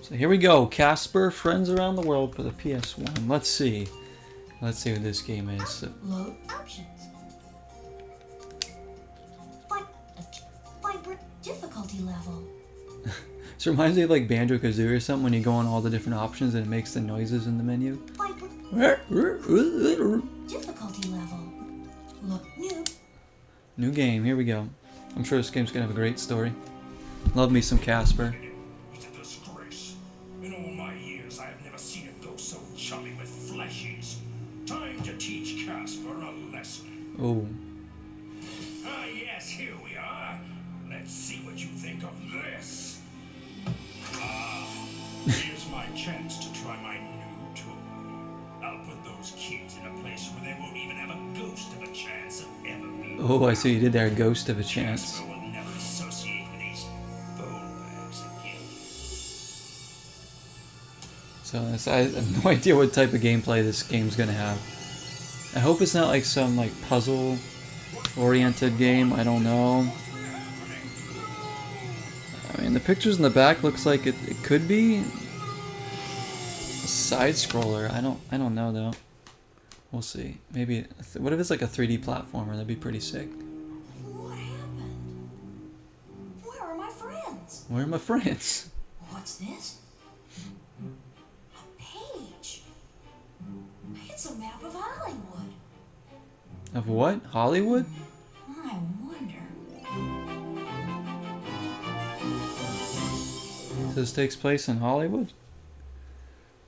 So here we go, Casper, Friends Around the World for the PS1. Let's see what this game is. So, Load options. Vibrant difficulty level. this reminds me of like Banjo-Kazooie or something when you go on all the different options and it makes the noises in the menu. Difficulty level. Look new. New game, here we go. I'm sure this game's gonna have a great story. Love me some Casper. It's a disgrace. In all my years, I have never seen a ghost so chummy with fleshies. Time to teach Casper a lesson. Oh. Ah, yes, here we are. Let's see what you think of this. Ah, here's my chance to try my new toy. I'll put those kids in a place where they won't even have a ghost of a chance of ever being. Oh, I see you did there, a ghost of a chance. Casper will never associate with these bowlers again. So I have no idea what type of gameplay this game's gonna have. I hope it's not like some like puzzle oriented game, I don't know. I mean, the pictures in the back looks like it could be a side scroller. I don't know though. We'll see. Maybe what if it's like a 3D platformer? That'd be pretty sick. What happened? Where are my friends? Where are my friends? What's this? A page. It's a map of Hollywood. Of what? Hollywood? I wonder. So this takes place in Hollywood?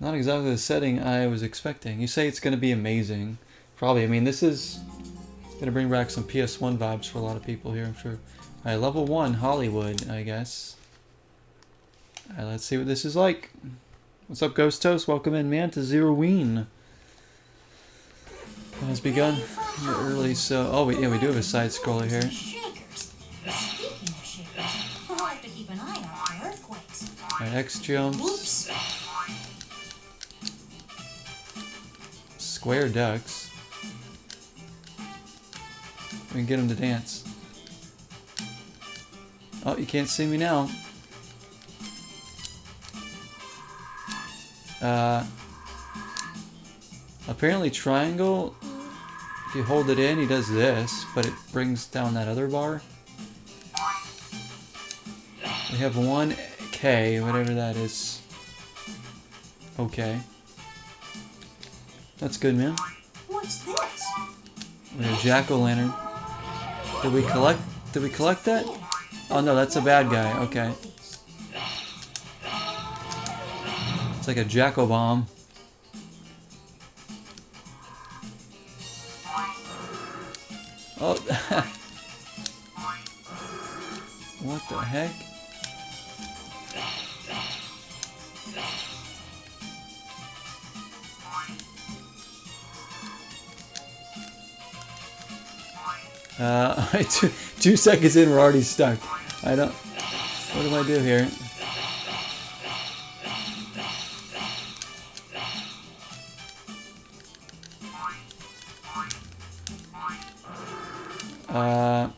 Not exactly the setting I was expecting. You say it's going to be amazing. Probably. I mean, this is going to bring back some PS1 vibes for a lot of people here, I'm sure. Alright, level 1, Hollywood, I guess. Alright, let's see what this is like. What's up, Ghost Toast? Welcome in, man, to Zeroween. It has begun early, so... Oh, yeah, we do have a side scroller here. Shakers. Speaking of shakers, we'll have to keep an eye out for earthquakes. Alright, X jumps. Whoops. Square ducks. We can get him to dance. Oh, you can't see me now. Apparently triangle, if you hold it in, he does this, but it brings down that other bar. We have 1K, whatever that is. Okay. That's good, man. What's this? We have jack-o'-lantern. Did we collect that? Oh no, that's a bad guy. Okay. It's like a jack-o'-bomb. Oh. What the heck? Two seconds in, we're already stuck. I don't... What do I do here? I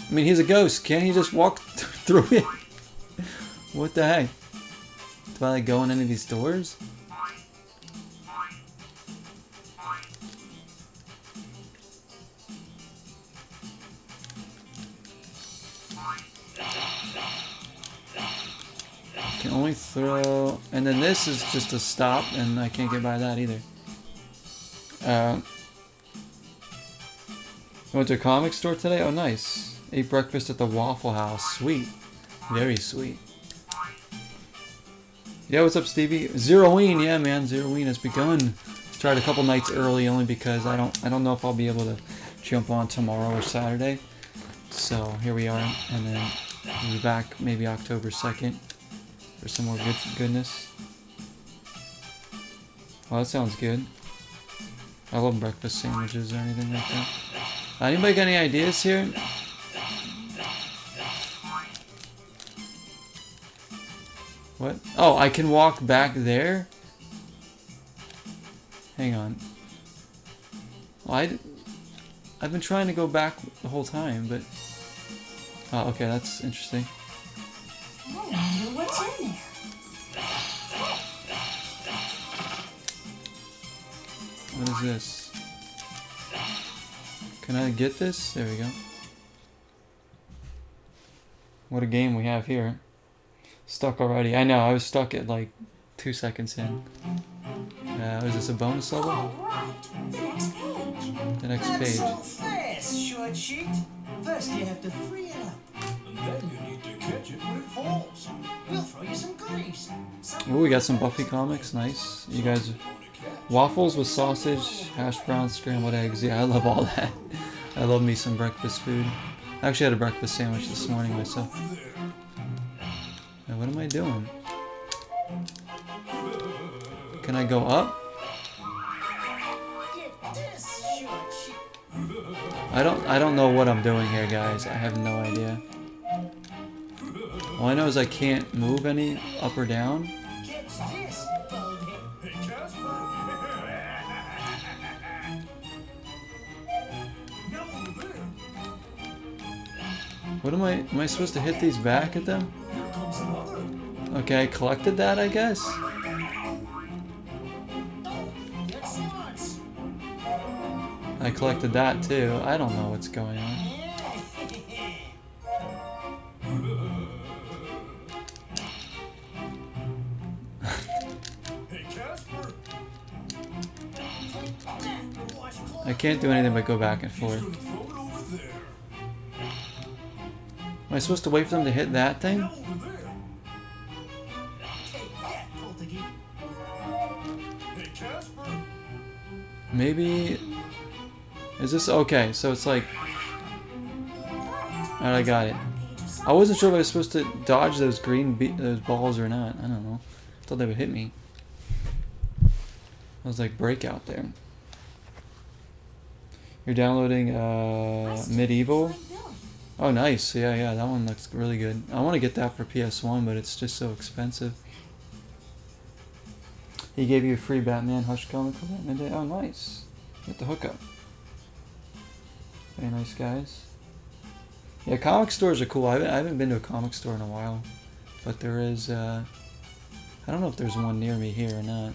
mean, he's a ghost. Can't he just walk through it? What the heck? Do I like go in any of these doors? Can only throw, and then this is just a stop, and I can't get by that either. Went to a comic store today? Oh, nice. Ate breakfast at the Waffle House. Sweet. Very sweet. Yeah, what's up, Stevie? Zeroween, yeah, man. Zeroween has begun. Tried a couple nights early only because I don't know if I'll be able to jump on tomorrow or Saturday. So here we are, and then we'll be back maybe October 2nd for some more goodness. Well, that sounds good. I love breakfast sandwiches or anything like that. Anybody got any ideas here? What? Oh, I can walk back there? Hang on. Well, I've been trying to go back the whole time, but... Oh, okay, that's interesting. I wonder what's in there. is this? Can I get this? There we go. What a game we have here. Stuck already. I know, I was stuck at like 2 seconds in. Is this a bonus level? All right, the next page. The next Not page. so fast, short sheet. First you have to free it up. And then you need to catch it when it falls. We'll throw you some grease. Ooh, we got some Buffy comics. Nice. You guys... Waffles with sausage, hash browns, scrambled eggs. Yeah, I love all that. I love me some breakfast food. I actually had a breakfast sandwich this morning myself. Now, what am I doing? Can I go up? Get this, short sheet. I don't know what I'm doing here, guys. I have no idea. All I know is I can't move any up or down. Catch this, bogey. Hey, Casper. Now over there. What am I supposed to hit these back at them? Here comes another. Okay, I collected that, I guess. That's once. I collected that too. I don't know what's going on. Hey, Casper. I can't do anything but go back and forth. Gonna throw it over there. Am I supposed to wait for them to hit that thing? Now over there. Take that, poltergeist. Hey, Casper. Maybe... Is this... Okay, so it's like... Alright, I got it. I wasn't sure if I was supposed to dodge those those balls or not. I don't know. I thought they would hit me. I was like breakout there. You're downloading Medieval? Oh, nice. Yeah, that one looks really good. I want to get that for PS1, but it's just so expensive. He gave you a free Batman Hush comic for Batman Day. Oh, nice. Get the hookup. Very nice, guys. Yeah, comic stores are cool. I haven't been to a comic store in a while, but there is. I don't know if there's one near me here or not.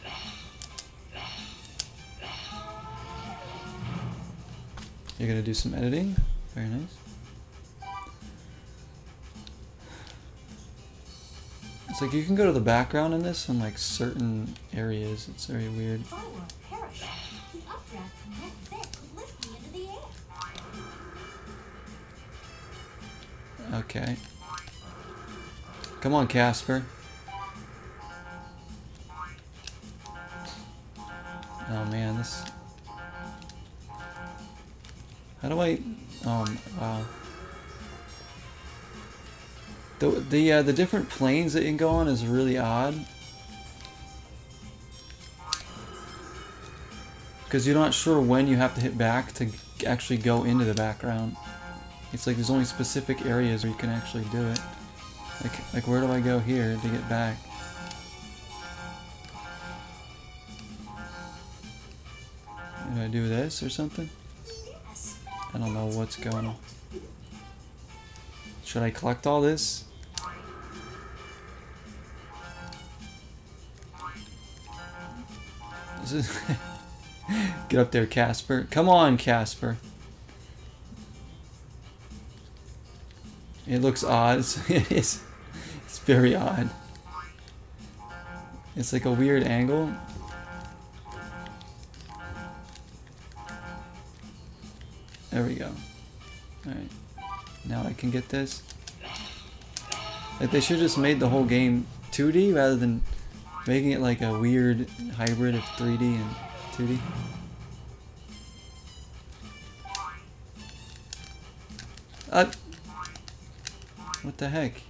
You're gonna do some editing. Very nice. It's like you can go to the background in this in like certain areas. It's very weird. If I were a parachute, the updraft from that vent could lift me into the air. Okay. Come on, Casper. Oh man, this... How do I... wow. The different planes that you can go on is really odd. Because you're not sure when you have to hit back to actually go into the background. It's like there's only specific areas where you can actually do it. Like where do I go here to get back? Do I do this or something? Yes. I don't know what's going on. Should I collect all this? This is get up there, Casper. Come on, Casper. It looks odd. It's very odd. It's like a weird angle. There we go. Alright. Now I can get this. Like they should have just made the whole game 2D rather than making it like a weird hybrid of 3D and 2D. What the heck?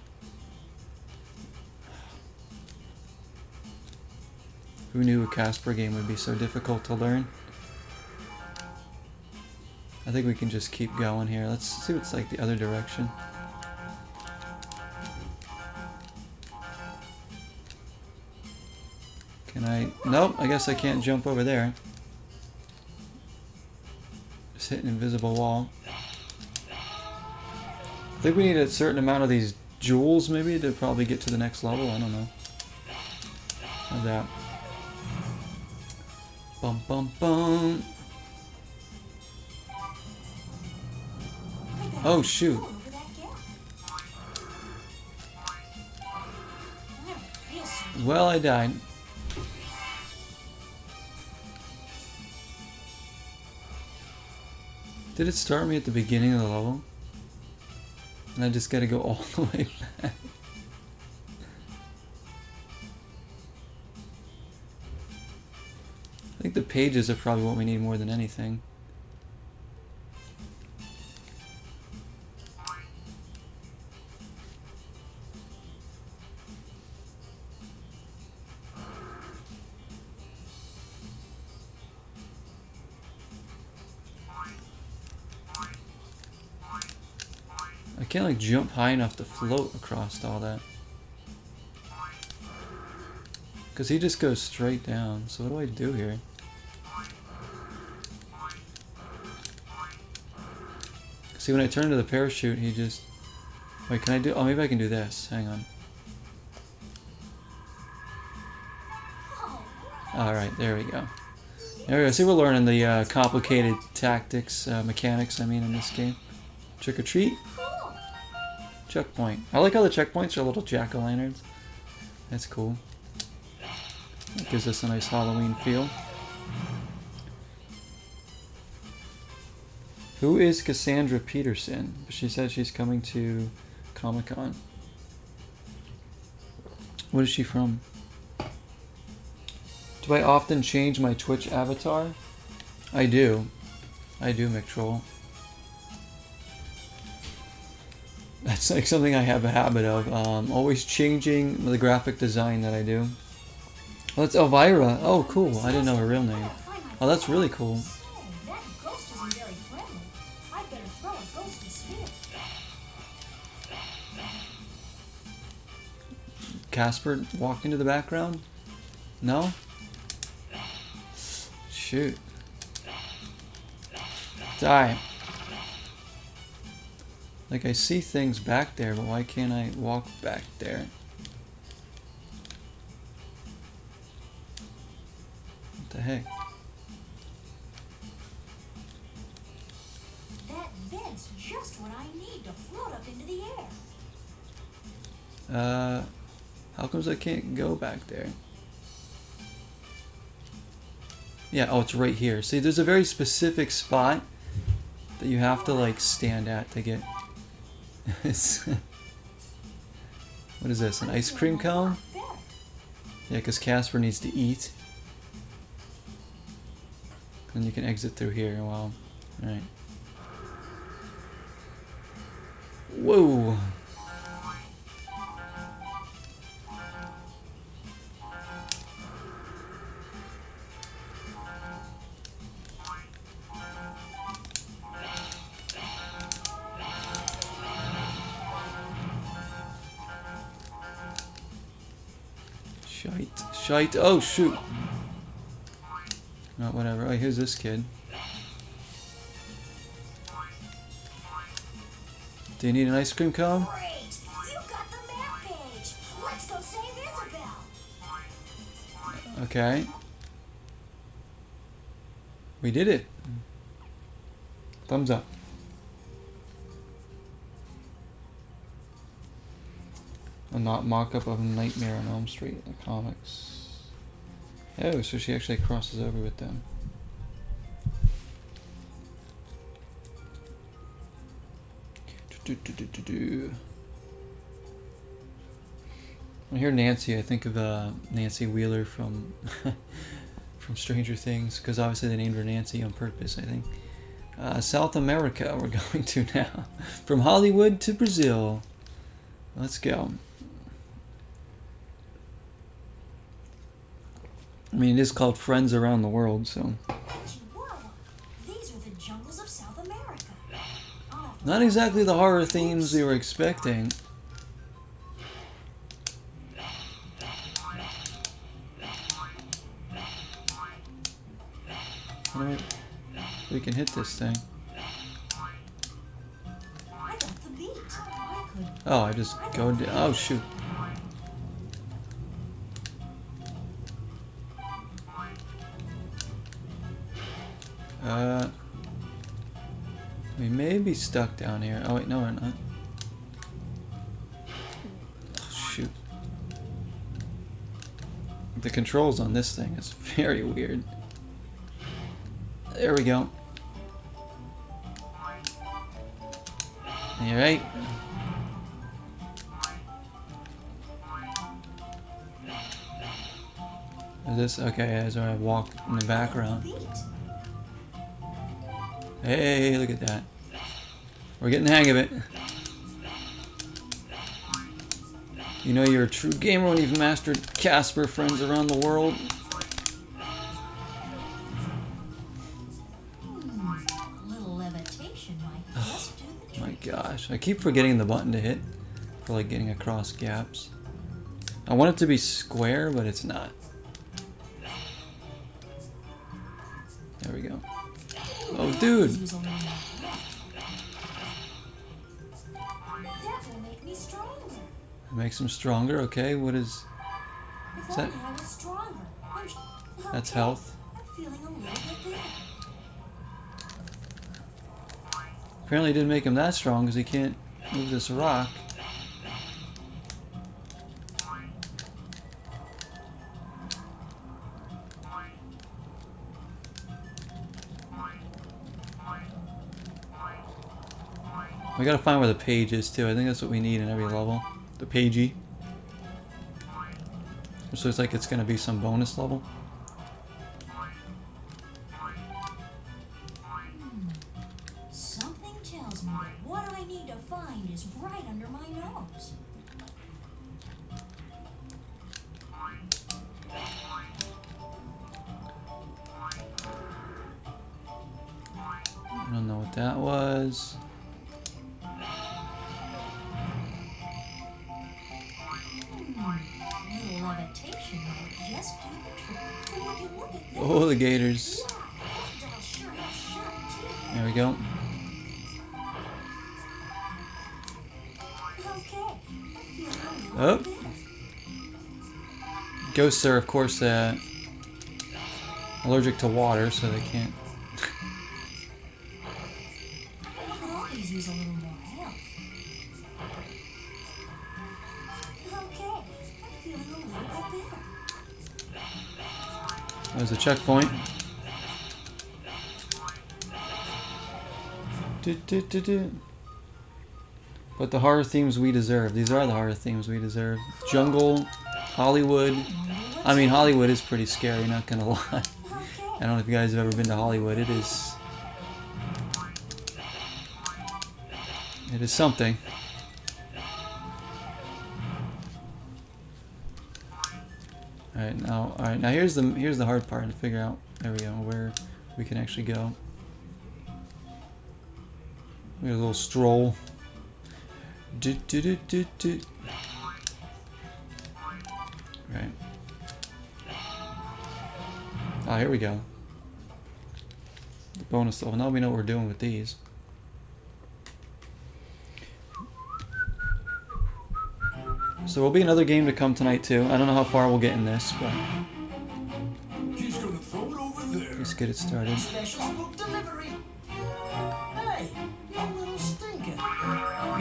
Who knew a Casper game would be so difficult to learn? I think we can just keep going here. Let's see what's like the other direction. Can I? Nope, I guess I can't jump over there. Just hit an invisible wall. I think we need a certain amount of these jewels maybe to probably get to the next level. I don't know. How's that? Bum bum bum. I bet Oh, I can shoot. go over that gap. I don't feel so good. Well, I died. Did it start me at the beginning of the level? And I just gotta go all the way back. I think the pages are probably what we need more than anything. I can't like jump high enough to float across all that. Because he just goes straight down. So what do I do here? See, when I turn to the parachute, he just... Wait, can I do... Oh, maybe I can do this. Hang on. Alright, there we go. There we go. See, we're learning the complicated tactics, mechanics, I mean, in this game. Trick or treat. Checkpoint. I like how the checkpoints are little jack-o'-lanterns. That's cool. That gives us a nice Halloween feel. Who is Cassandra Peterson? She said she's coming to Comic-Con. What is she from? Do I often change my Twitch avatar? I do. I do, McTroll. That's like something I have a habit of. Always changing the graphic design that I do. Oh, that's Elvira. Oh, cool. I didn't know her real name. Oh, that's really cool. Hey, that ghost isn't very friendly. I better throw a ghostly sphere. Casper walked into the background? No? Shoot. Die. Like, I see things back there, but why can't I walk back there? What the heck? That vent's just what I need to float up into the air. How comes I can't go back there? Yeah, oh, it's right here. See, there's a very specific spot that you have to, like, stand at to get... What is this, an ice cream cone? Yeah, because Casper needs to eat. And you can exit through here. Wow. Alright. Whoa! Shite. Oh, shoot. No, whatever. Oh, here's this kid. Do you need an ice cream cone? Great! You got the map page! Let's go save Isabel! Okay. We did it. Thumbs up. A mock-up of Nightmare on Elm Street in the comics. Oh, so she actually crosses over with them. When I hear Nancy, I think of Nancy Wheeler from from Stranger Things, because obviously they named her Nancy on purpose, I think. South America we're going to now. From Hollywood to Brazil. Let's go. I mean, it is called Friends Around the World, so... These are the jungles of South America. Not exactly the horror themes we were expecting. Alright, we can hit this thing. I got the beat. I could... Oh, I just go down. Oh, shoot. We may be stuck down here. Oh wait, no we're not. Oh, shoot. The controls on this thing is very weird. There we go. Alright. Is this okay? As I walk in the background. Hey, look at that. We're getting the hang of it. You know you're a true gamer when you've mastered CASPER, friends around the world. A little levitation might just do the My trick. gosh, I keep forgetting the button to hit for like getting across gaps. I want it to be square, but it's not. There we go. Oh, dude. Use a little more help. That will make me stronger. It makes him stronger. Okay, what is... If Is that- only I was stronger. That's Okay, health. I'm feeling a little bit better. Apparently it didn't make him that strong because he can't move this rock. We gotta find where the page is too. I think that's what we need in every level. The pagey. Which looks like it's gonna be some bonus level. Something tells me that what I need to find is right under my nose. I don't know what that was. Little levitation might just do the trick. Would you look at this? Oh, the gators. Wow, crocodile sure has sharp teeth. There we go. Okay, I'm feeling a Oh. little better. Ghosts are, of course, allergic to water, so they can't. I could always use a little more help. Okay, I'm feeling a little bit better. There's a checkpoint. Do. But the horror themes we deserve. These are the horror themes we deserve. Jungle, Hollywood. I mean, Hollywood is pretty scary, not gonna lie. Okay. I don't know if you guys have ever been to Hollywood. It is something. Alright, now here's the hard part to figure out. There we go, where we can actually go. We got a little stroll. Do. Right. Ah, here we go. The bonus level. Now we know what we're doing with these. So there'll be another game to come tonight too. I don't know how far we'll get in this, but He's gonna throw it over there. let's get it started. Special scoop delivery. Hey, you little stinker.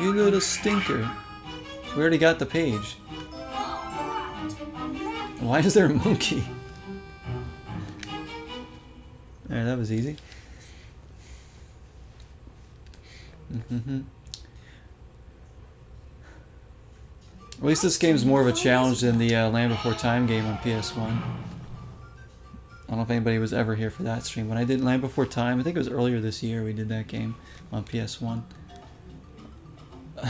You little stinker. We already got the page. Why is there a monkey? Alright, that was easy. At least this game's more of a challenge than the Land Before Time game on PS1. I don't know if anybody was ever here for that stream. When I did Land Before Time, I think it was earlier this year we did that game on PS1.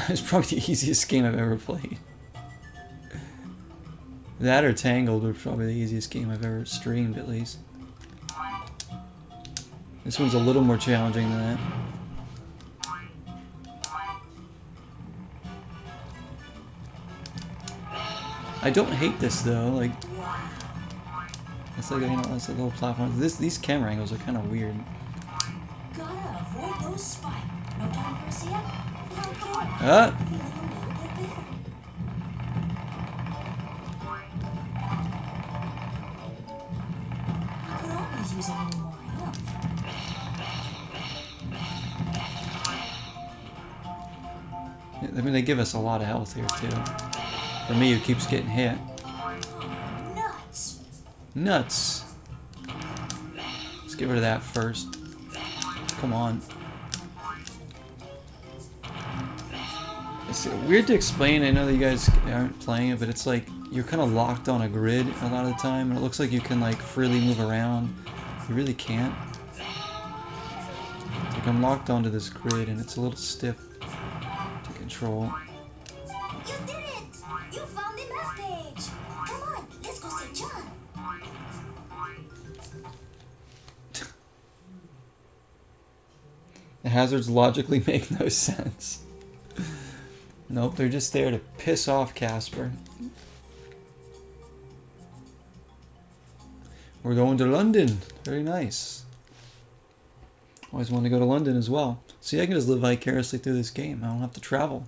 It's probably the easiest game I've ever played. That or Tangled were probably the easiest game I've ever streamed, at least. This one's a little more challenging than that. I don't hate this though. Like, it's like, you know, it's a little platform. These camera angles are kind of weird. Gotta avoid those spikes. No time for a sit. Okay. Ah! Feeling a little bit better. I could always use a little more help. I mean, they give us a lot of health here, too. For me, who keeps getting hit. Nuts. Nuts. Let's get rid of that first. Come on. It's weird to explain. I know that you guys aren't playing it, but it's like you're kind of locked on a grid a lot of the time, and it looks like you can like freely move around. You really can't. It's like I'm locked onto this grid, and it's a little stiff to control. You did it! You found the map page! Come on, let's go see John. The hazards logically make no sense. Nope, they're just there to piss off Casper. We're going to London. Very nice. Always wanted to go to London as well. See, I can just live vicariously through this game. I don't have to travel.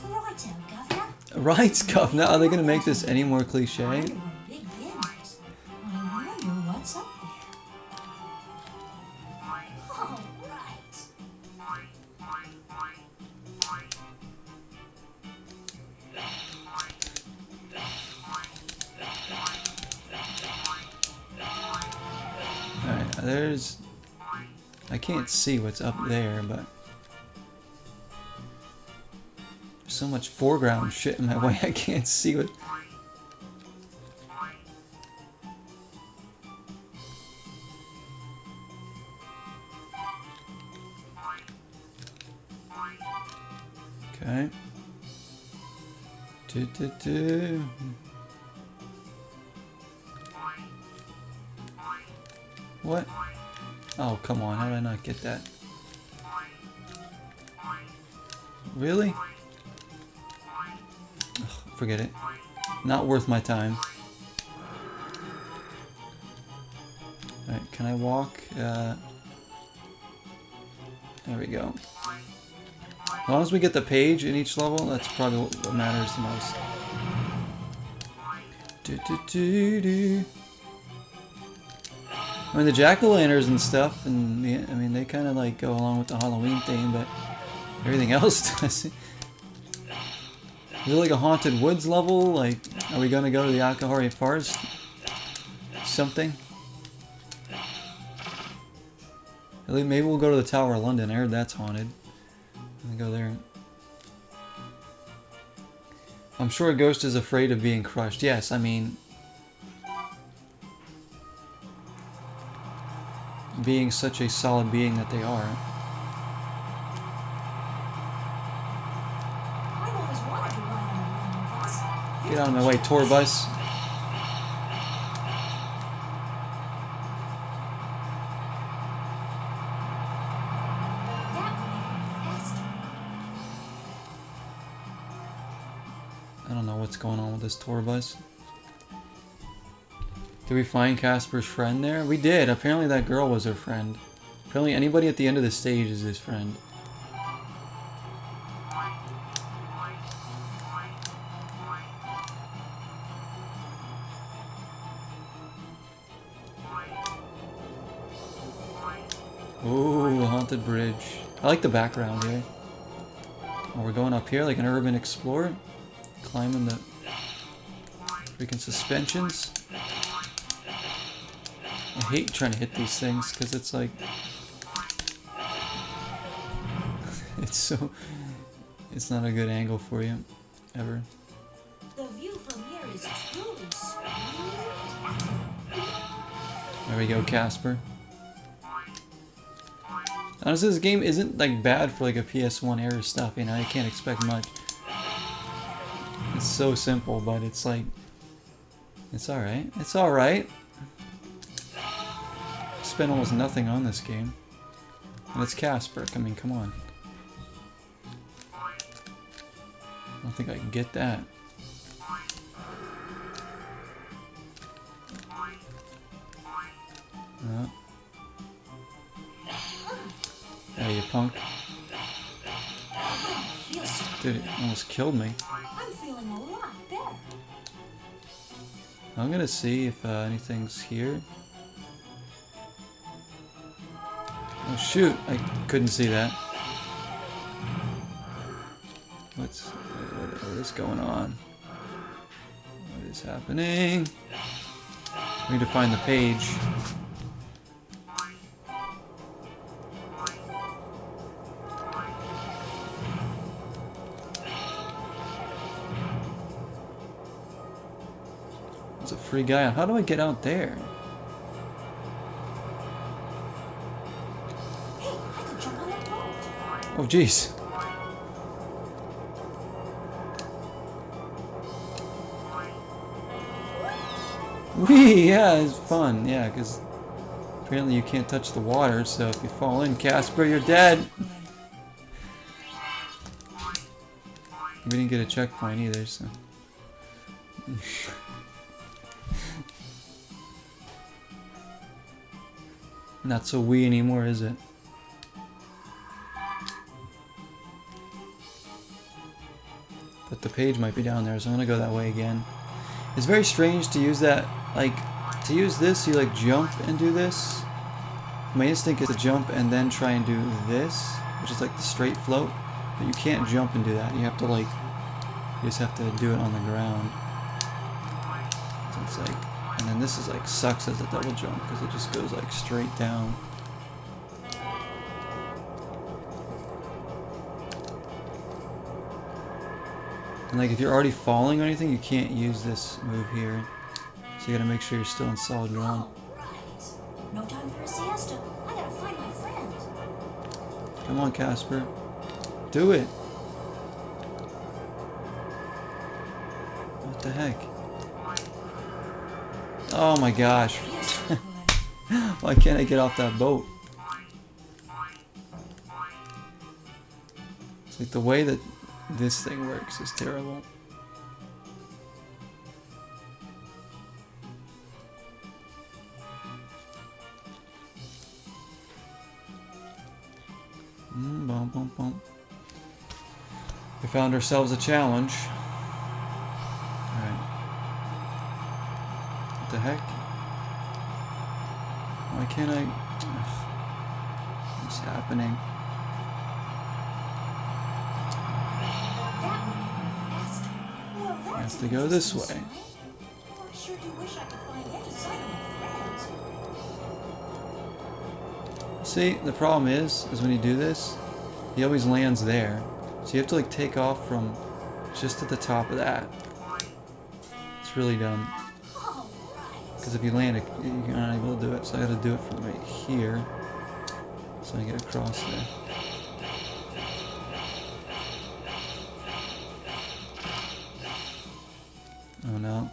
Righto, Governor. Right, Governor. Are they going to make this any more cliche? We're big winners. I wonder what's up there. All right. Alright, there's... I can't see what's up there, but... There's so much foreground shit in my way, I can't see what... Okay. Do. What? Oh, come on. How did I not get that? Really? Ugh, forget it. Not worth my time. Alright, can I walk? There we go. As long as we get the page in each level, that's probably what matters the most. I mean, the jack-o'-lanterns and stuff, and I mean, they kind of like go along with the Halloween theme, but everything else doesn't. Is it like a Haunted Woods level? Like, are we gonna go to the Akahori Forest? Something? At least maybe we'll go to the Tower of London. I heard that's haunted. I'm gonna go there. I'm sure a ghost is afraid of being crushed. Yes, I mean... being such a solid being that they are. I've always wanted to ride on a London bus. Get out of my way, tour bus. That would make me faster. I don't know what's going on with this tour bus. Did we find Casper's friend there? We did. Apparently that girl was her friend. Apparently anybody at the end of the stage is his friend. Ooh, a haunted bridge. I like the background here. Oh, we're going up here like an urban explorer. Climbing the freaking suspensions. I hate trying to hit these things because it's like it's not a good angle for you ever. The view from here is truly spectacular. There we go, Casper. Honestly, this game isn't like bad for like a PS1 era stuff, you know, you can't expect much. It's so simple, but it's like it's alright. It's alright. Spent almost nothing on this game. And it's Casper. I mean, come on. I don't think I can get that. No. Hey, you punk. Dude, it almost killed me. I'm feeling a lot better. I'm gonna see if anything's here. Oh shoot, I couldn't see that. is going on? What is happening? We need to find the page. There's a free guy. How do I get out there? Hey, I could jump on that boat. Oh, jeez. Whee! Yeah, it's fun. Yeah, because apparently you can't touch the water, so if you fall in, Casper, you're dead. We didn't get a checkpoint either, so... Not so wee anymore, is it? But the page might be down there, so I'm gonna go that way again. It's very strange to use that, like, to use this, you like jump and do this. My instinct is to jump and then try and do this, which is like the straight float. But you can't jump and do that. You have to like, you just have to do it on the ground. So it's like, and then this is like sucks as a double jump because it just goes like straight down. And like if you're already falling or anything, you can't use this move here. So you gotta make sure you're still in solid ground. Right. No time for a siesta. I gotta find my friend. Come on, Casper. Do it. What the heck? Oh my gosh. Why can't I get off that boat? It's like the way that this thing works is terrible. Bum, bum, bum. We found ourselves a challenge. Alright. What the heck? Why can't I... What's happening? I have to go this way. I sure do wish I could find any sign of my friends. See, the problem is when you do this, he always lands there. So you have to like take off from just at the top of that. It's really dumb. Because if you land it, you're not able to do it. So I gotta do it from right here. So I get across there. Oh no.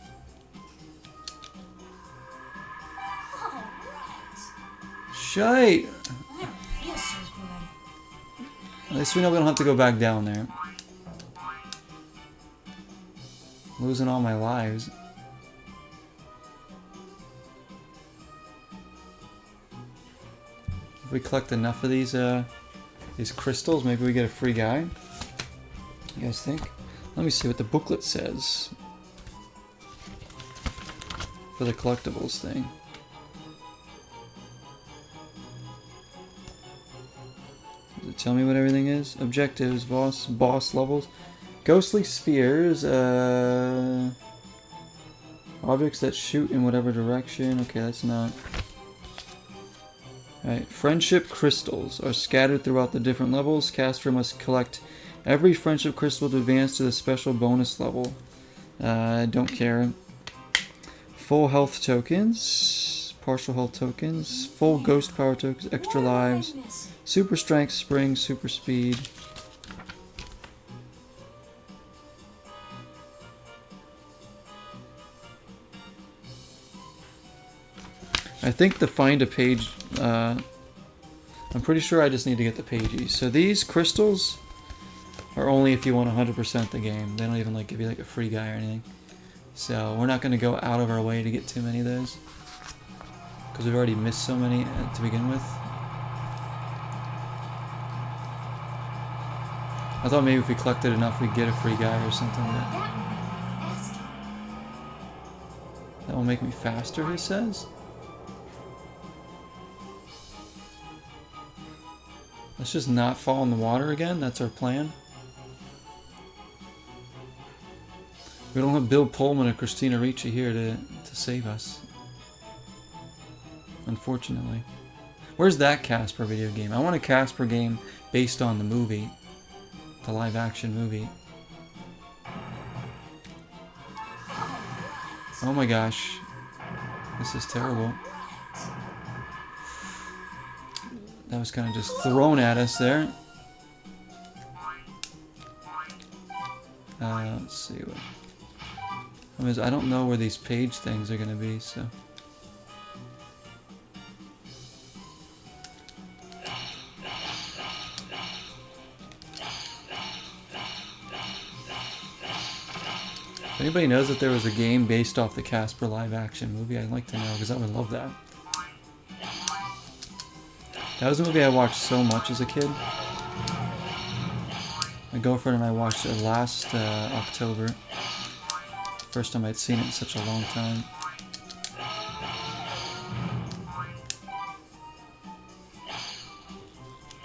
Shite! I don't feel so good. At least we know we don't have to go back down there. Losing all my lives. If we collect enough of these crystals, maybe we get a free guy. You guys think? Let me see what the booklet says for the collectibles thing. Does it tell me what everything is? Objectives, boss levels, ghostly spheres, objects that shoot in whatever direction. Okay, that's not. Alright, friendship crystals are scattered throughout the different levels. Caster must collect every friendship crystal to advance to the special bonus level. Don't care. Full health tokens, partial health tokens, full ghost power tokens, extra lives, super strength, spring, super speed. I think the find a page, I'm pretty sure I just need to get the pages. So these crystals are only if you want 100% the game. They don't even like give you like a free guy or anything. So we're not going to go out of our way to get too many of those. Because we've already missed so many to begin with. I thought maybe if we collected enough we'd get a free guy or something. That will make me faster, he says? Let's just not fall in the water again. That's our plan. We don't have Bill Pullman or Christina Ricci here to save us. Unfortunately. Where's that Casper video game? I want a Casper game based on the movie. The live action movie. Oh my gosh. This is terrible. That was kind of just thrown at us there. Let's see what. I don't know where these page things are going to be, so. If anybody knows that there was a game based off the Casper live action movie, I'd like to know, because I would love that. That was a movie I watched so much as a kid. My girlfriend and I watched it last October. First time I'd seen it in such a long time.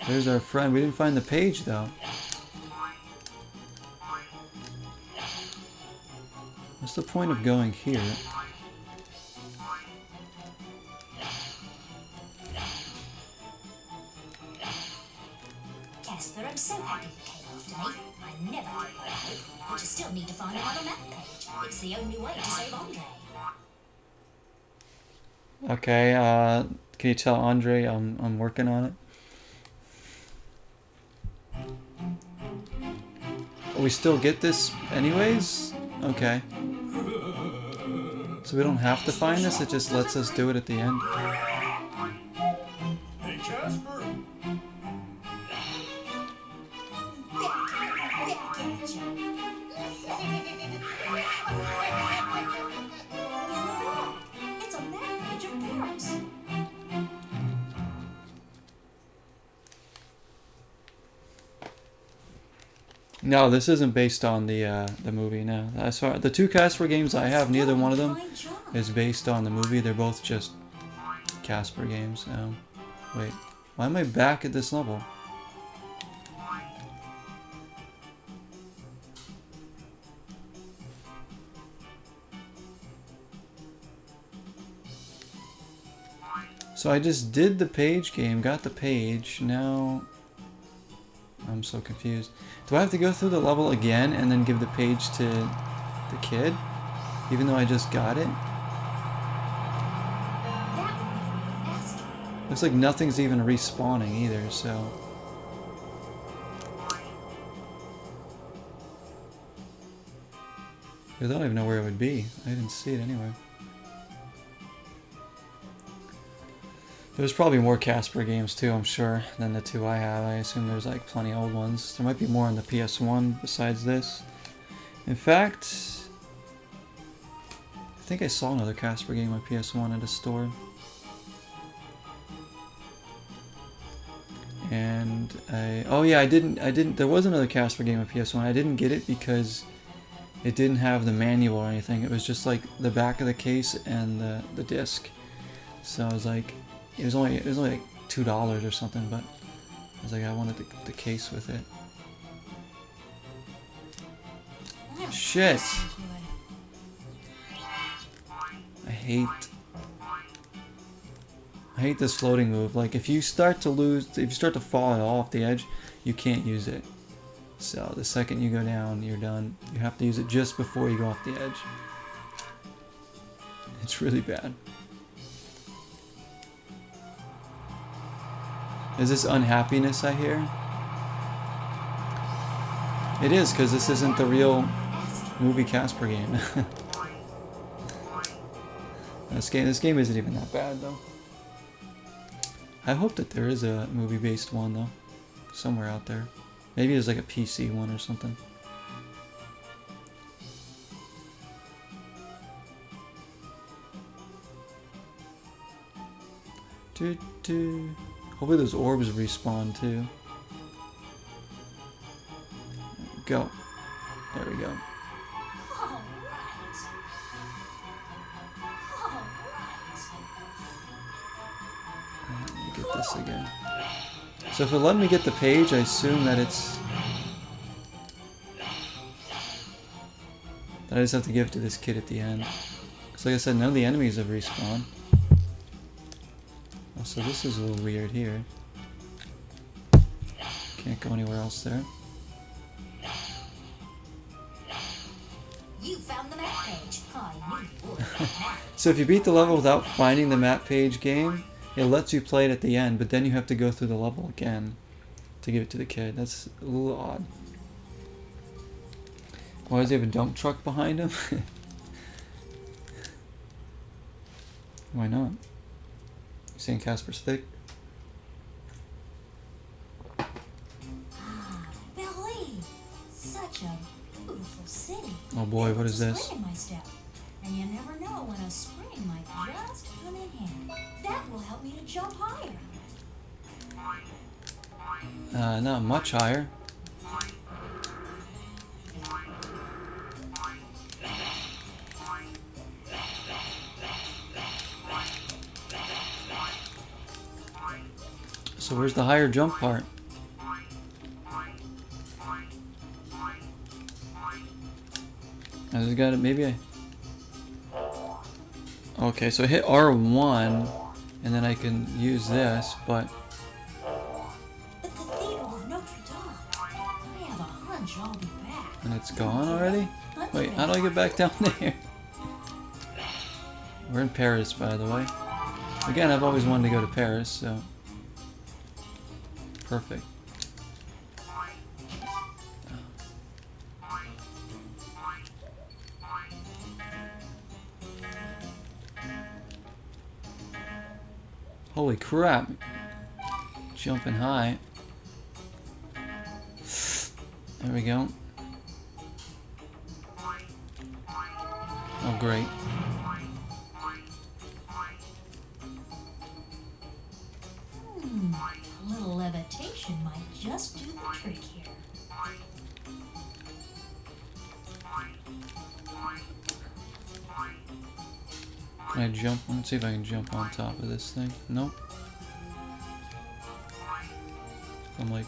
There's our friend. We didn't find the page though. What's the point of going here? Casper, I'm so happy you came after me. I never gave up hope, but you still need to find another map page. It's the only way to save Andre. Okay, can you tell Andre I'm working on it? Oh, we still get this anyways? Okay. So we don't have to find this, it just lets us do it at the end. Hey, Casper. It's a map page of Paris. No, this isn't based on the movie. No, I saw the two Casper games I have. Neither one of them is based on the movie. They're both just Casper games. Wait, why am I back at this level? So I just did the page game, got the page. Now I'm so confused. Do I have to go through the level again and then give the page to the kid? Even though I just got it? Looks like nothing's even respawning either, so. I don't even know where it would be. I didn't see it anywhere. There's probably more Casper games too, I'm sure, than the two I have. I assume there's like plenty of old ones. There might be more on the PS1 besides this. In fact, I think I saw another Casper game on PS1 at a store. And oh yeah, I didn't, there was another Casper game on PS1. I didn't get it because it didn't have the manual or anything. It was just like the back of the case and the disc. So I was like, it was only like $2 or something, but I was like, I wanted the case with it. Shit! I hate this floating move. Like if you start to fall off the edge, you can't use it. So the second you go down, you're done. You have to use it just before you go off the edge. It's really bad. Is this unhappiness I hear? It is, because this isn't the real movie Casper game. This game isn't even that bad though. I hope that there is a movie-based one though, somewhere out there. Maybe there's like a PC one or something. Hopefully those orbs respawn too. Go. There we go. Let me get this again. So if it let me get the page, I assume that I just have to give it to this kid at the end. So like I said, none of the enemies have respawned. Oh, so this is a little weird here. Can't go anywhere else there. You found the map page. I knew you would. Now, So if you beat the level without finding the map page game, it lets you play it at the end, but then you have to go through the level again to give it to the kid. That's a little odd. Why does he have a dump truck behind him? Why not? You saying Casper's thick? Berlin. Such a beautiful city. Oh boy, what is There's a this? spring in my step. And you never know when a spring might just come in handy. That will help me to jump higher. Not much higher. So where's the higher jump part? I just got it. Maybe I. Okay, so I hit R1, and then I can use this, but The Cathedral of Notre Dame. I have a hunch I'll be back. and it's gone already. But Wait, how do I get back down there? We're in Paris, by the way. Again, I've always wanted to go to Paris, so perfect. Holy crap! Jumping high. There we go. Oh, great. A little levitation might just do the trick here. Can I jump? Let's see if I can jump on top of this thing. Nope. I'm like...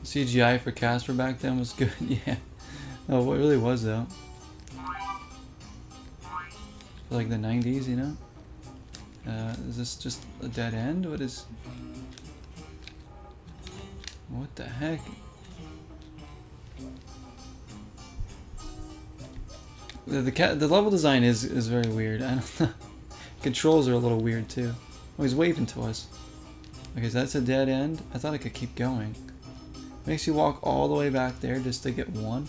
CGI for Casper back then was good, yeah. Oh, it really was though. For like the 90s, you know? Is this just a dead end? What is... What the heck? The level design is very weird. I don't know. Controls are a little weird too. Oh, he's waving to us. Okay, so that's a dead end. I thought I could keep going. Makes you walk all the way back there just to get one.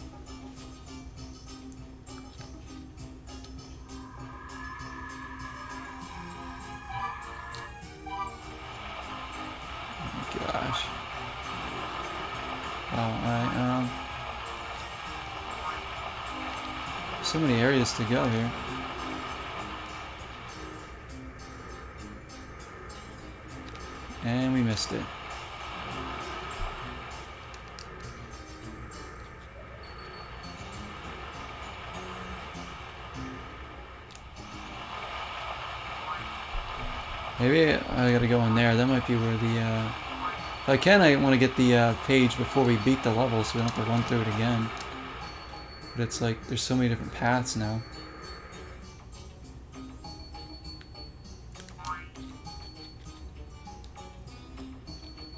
Oh my gosh. Alright, so many areas to go here. And we missed it. Maybe I gotta go in there. That might be where the, if I can, I want to get the page before we beat the level so we don't have to run through it again. But it's like, there's so many different paths now.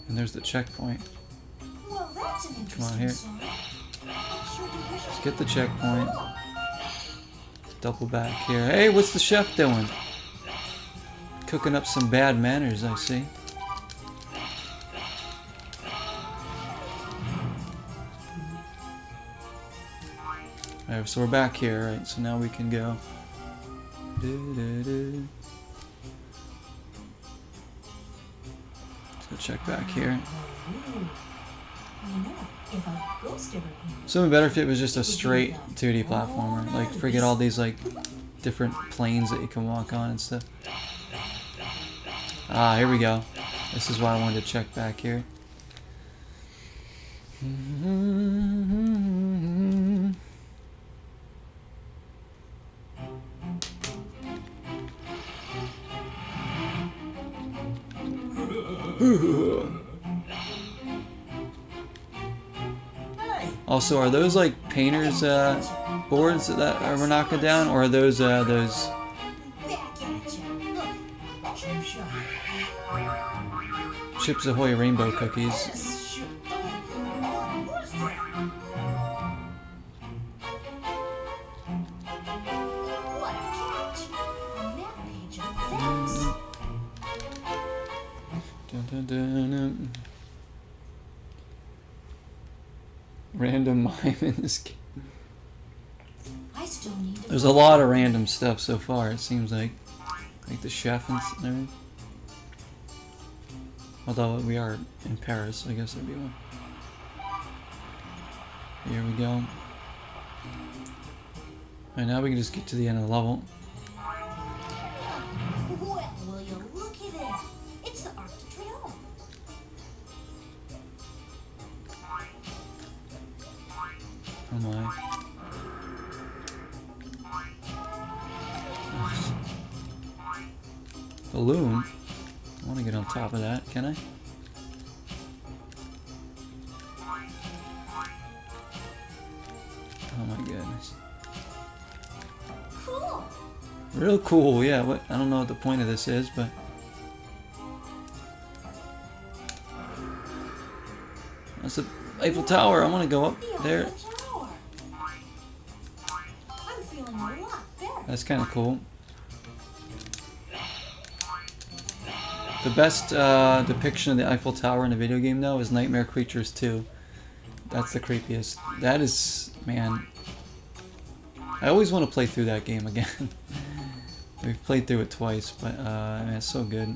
And there's the checkpoint. Well, that's an Come on, interesting here. sign. Sure do wish I Let's get the checkpoint. could- Double back here. Hey, what's the chef doing? Cooking up some bad manners, I see. Alright, so we're back here, right? So now we can go. Let's go check back here. You know, if a ghost ever came, So it'd be better if it was just a straight 2D platformer. Like, forget all these, like, different planes that you can walk on and stuff. Ah, here we go. This is why I wanted to check back here. Also, are those like painters boards that we're knocking down, or are those those? Back at you. Look, cheap shot. Chips Ahoy rainbow cookies. Yes, sure. What was that? What a catch. A map page of things. Dun, dun, dun, dun. Random mime in this game. I still need to There's a lot of random stuff so far. It seems like the chef and everything. Although we are in Paris, so I guess there'd be one. Here we go. Alright, now we can just get to the end of the level. Well, will you look at it? It's the Arc de Triomphe. Oh my. Balloon? I want to get on top of that, can I? Oh my goodness. Cool. Real cool, yeah. What? I don't know what the point of this is, but that's the Eiffel Tower. I want to go up The there. Eiffel Tower. I'm feeling a lot better. That's kind of cool. The best depiction of the Eiffel Tower in a video game, though, is Nightmare Creatures 2. That's the creepiest. That is, man. I always want to play through that game again. We've played through it twice, but man, it's so good.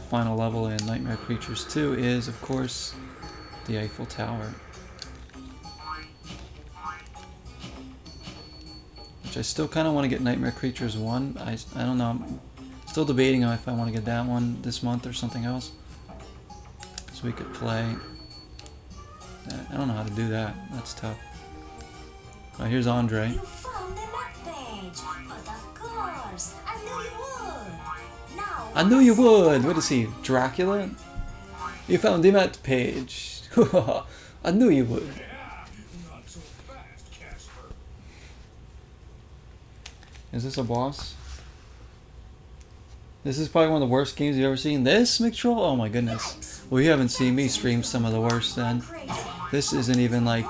Final level in Nightmare Creatures 2 is, of course, the Eiffel Tower. Which I still kind of want to get Nightmare Creatures 1. I don't know. I'm still debating on if I want to get that one this month or something else. So we could play. I don't know how to do that. That's tough. Alright, here's Andre. You found the map page. But of course, I knew you would. Now, I knew you would! What is he? Dracula? You found the map page. I knew you would. Yeah, not so fast, Casper. Is this a boss? This is probably one of the worst games you've ever seen. This, McTroll? Oh my goodness. Well, you haven't seen me stream some of the worst then. crazy. This isn't even like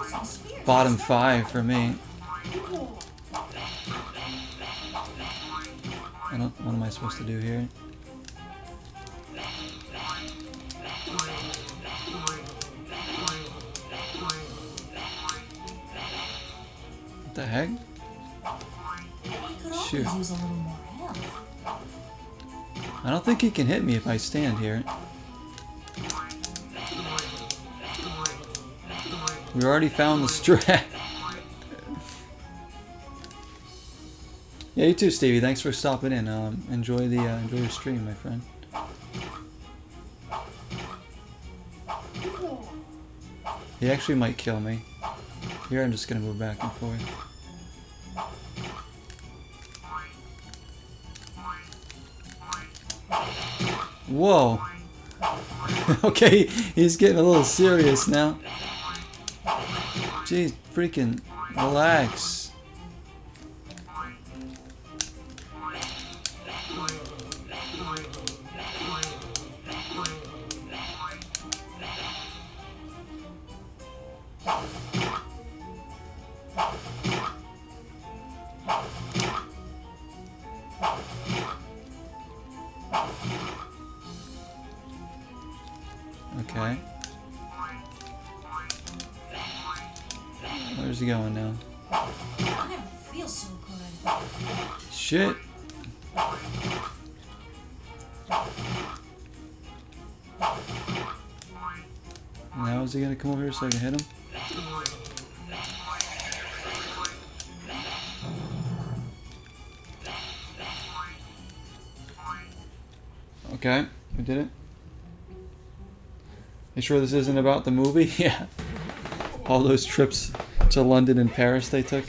bottom 5 for me. What am I supposed to do here? What the heck? We could always Shoot. use a little more help. I don't think he can hit me if I stand here. We already found the strat. Yeah, you too, Stevie. Thanks for stopping in. Enjoy your stream, my friend. He actually might kill me. Here, I'm just gonna move back and forth. Whoa. Okay, he's getting a little serious now. Jeez, freaking relax. Okay. Where's he going now? I don't feel so good. Shit. Now is he gonna come over here so I can hit him? Okay, we did it. You sure this isn't about the movie? Yeah. All those trips to London and Paris they took.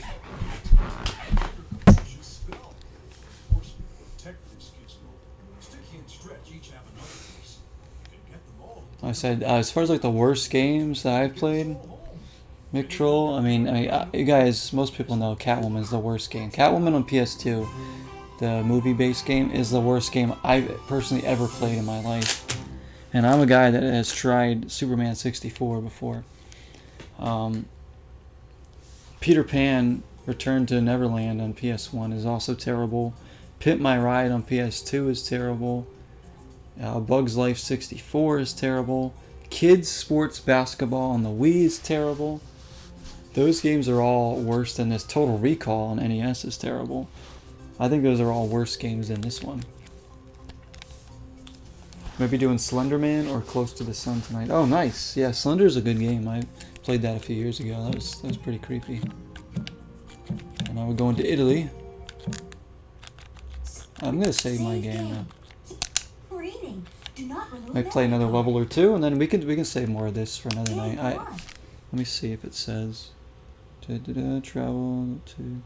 I said, as far as like the worst games that I've played, Mick Troll, I mean, you guys, most people know Catwoman is the worst game. Catwoman on PS2, the movie-based game, is the worst game I've personally ever played in my life. And I'm a guy that has tried Superman 64 before. Peter Pan Return to Neverland on PS1 is also terrible. Pimp My Ride on PS2 is terrible. Bugs Life 64 is terrible. Kids Sports Basketball on the Wii is terrible. Those games are all worse than this. Total Recall on NES is terrible. I think those are all worse games than this one. Maybe doing Slenderman or Close to the Sun tonight. Oh, nice. Yeah, Slender's a good game. I played that a few years ago. That was pretty creepy. And now we're going to Italy. I'm gonna save my game now. Reading. Do not remove Might play another that. level or two, and then we can save more of this for another Game night. one. Let me see if it says travel to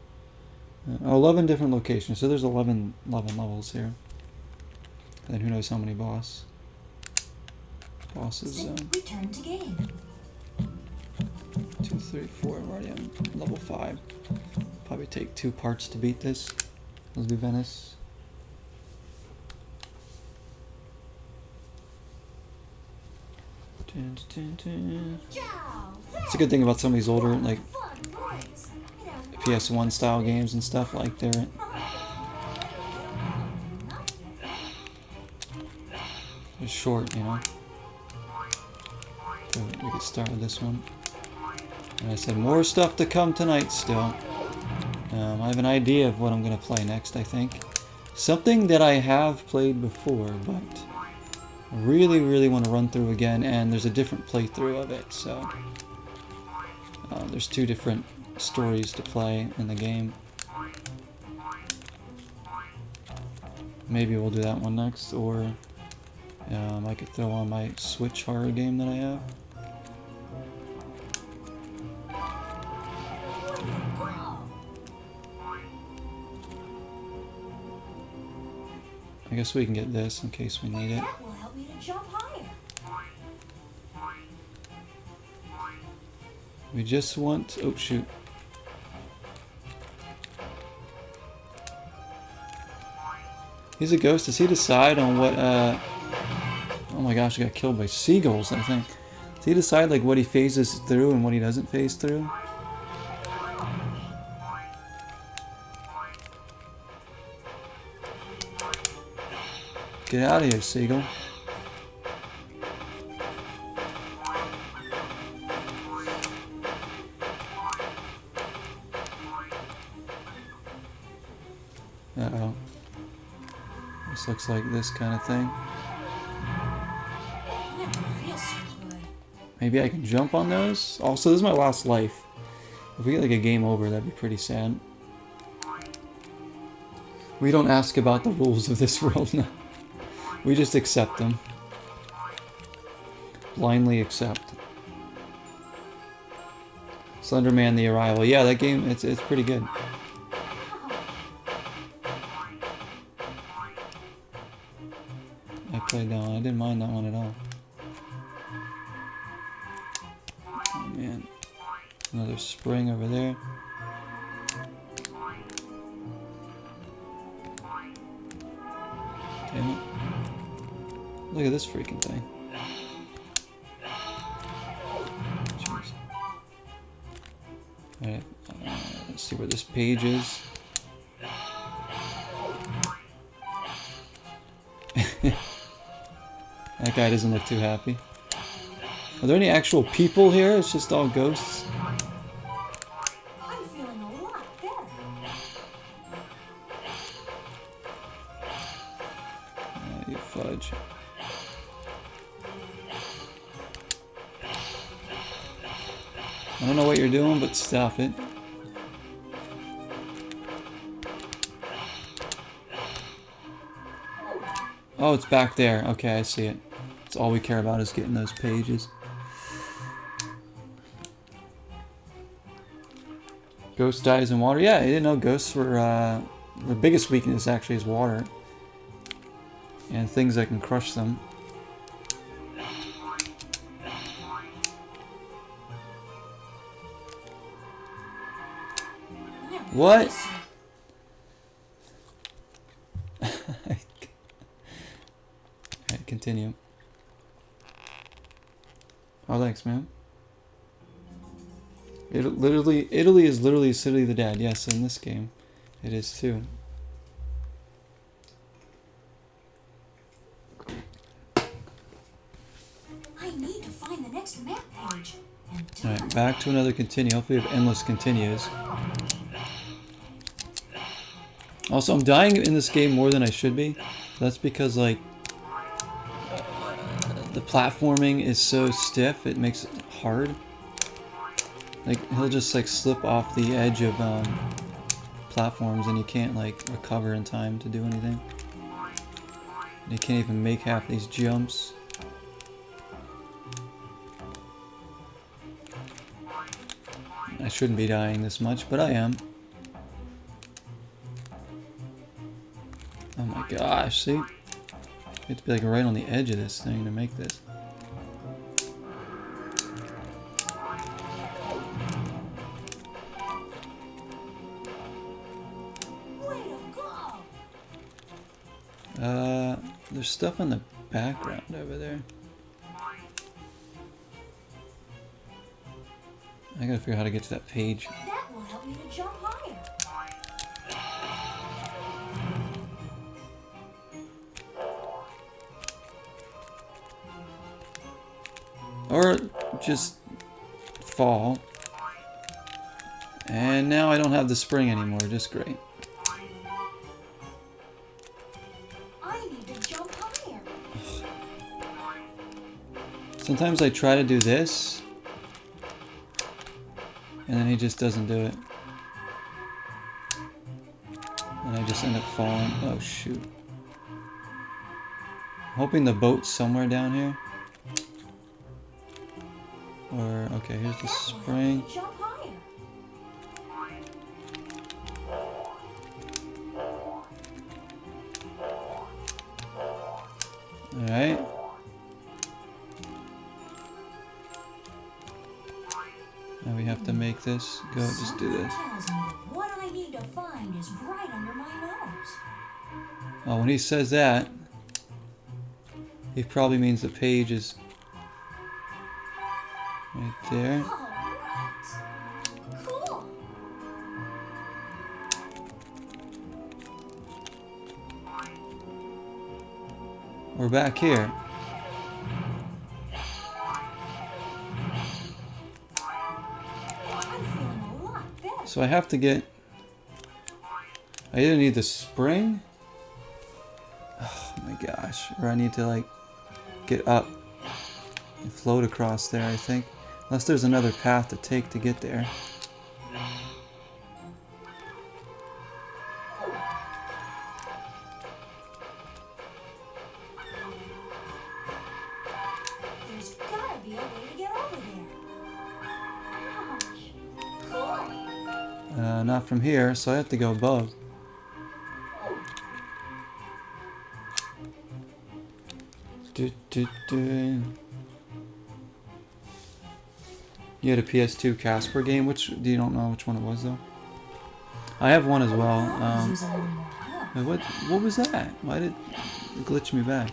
11 different locations. So there's 11 levels here. And then who knows how many bosses. Return to game. 2, 3, 4. I'm already on level 5. Probably take 2 parts to beat this. Let's do Venice. It's a good thing about some of these older, like PS1 style games and stuff. Like they're short, you know. So we could start with this one. And I said more stuff to come tonight still. I have an idea of what I'm going to play next, I think. Something that I have played before, but I really want to run through again, and there's a different playthrough of it, so there's 2 different stories to play in the game. Maybe we'll do that one next, or I could throw on my Switch horror game that I have. I guess we can get this in case we need it. That will help me to jump higher. We just want... Oh, shoot. He's a ghost. Does he decide on what... Oh my gosh, he got killed by seagulls, I think. Does he decide like what he phases through and what he doesn't phase through? Get out of here, seagull. Uh-oh. This looks like this kind of thing. Never feel so good. Maybe I can jump on those? Also, this is my last life. If we get like a game over, that'd be pretty sad. We don't ask about the rules of this world now. We just accept them. Blindly accept. Slenderman: The Arrival. Yeah, that game, it's pretty good. I played that one. I didn't mind that one at all. Oh man. Another spring over there. Damn it. Look at this freaking thing. Jeez. Alright, let's see where this page is. That guy doesn't look too happy. Are there any actual people here? It's just all ghosts. I'm feeling a lot better. You fudge. I don't know what you're doing, but stop it. Oh, it's back there. Okay, I see it. That's all we care about is getting those pages. Ghost dies in water. Yeah, I didn't know ghosts were, their biggest weakness actually is water. And things that can crush them. What? Yes, sir. Alright, continue. Oh, thanks, man. Italy is literally a city of the dead. Yes, in this game, it is too. I need to find the next map page. And Alright, back to another continue. Hopefully we have endless continues. Also, I'm dying in this game more than I should be. That's because, like, the platforming is so stiff, it makes it hard. Like, he'll just, like, slip off the edge of platforms and you can't, like, recover in time to do anything. And you can't even make half these jumps. I shouldn't be dying this much, but I am. Oh my gosh, see? You have to be like right on the edge of this thing to make this. way to go! There's stuff in the background over there. I gotta figure out how to get to that page. That will help me to jump higher. Or just fall. And now I don't have the spring anymore, just great. I need to jump higher. Sometimes I try to do this, and then he just doesn't do it. And I just end up falling. Oh shoot. Hoping the boat's somewhere down here. Or, okay, here's the spring. Jump higher. Alright. Now we have to make this go, just do this. Tells me that what I need to find is right under my nose. Oh, when he says that, he probably means the page is right there. All right. Cool. We're back here. I'm feeling a lot better. So I have to get... I either need the spring... Oh my gosh. Or I need to like get up and float across there, I think. Unless there's another path to take to get there. There's gotta be a way to get over there. Cool. Not from here, so I have to go above. You had a PS2 CASPER game? Which do you don't know which one it was though? I have one as well. Use a little more help. Wait, what was that? Why did it glitch me back?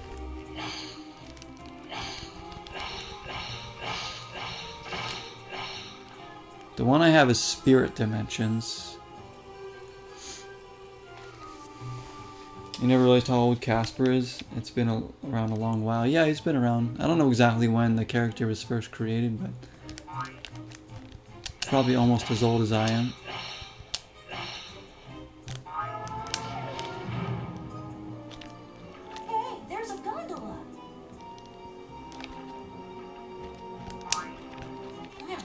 The one I have is Spirit Dimensions. You never realized how old Casper is? It's been around a long while. Yeah, he's been around. I don't know exactly when the character was first created, but probably almost as old as I am. Hey, there's a gondola.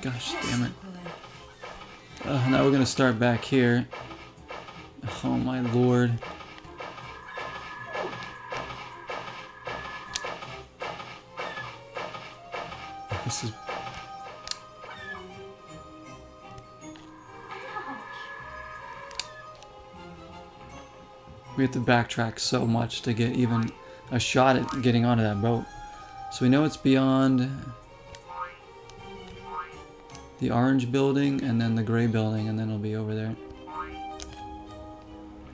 Gosh damn it. Now we're gonna start back here. Oh my lord. This is... We have to backtrack so much to get even a shot at getting onto that boat. So we know it's beyond the orange building and then the gray building, and then it'll be over there.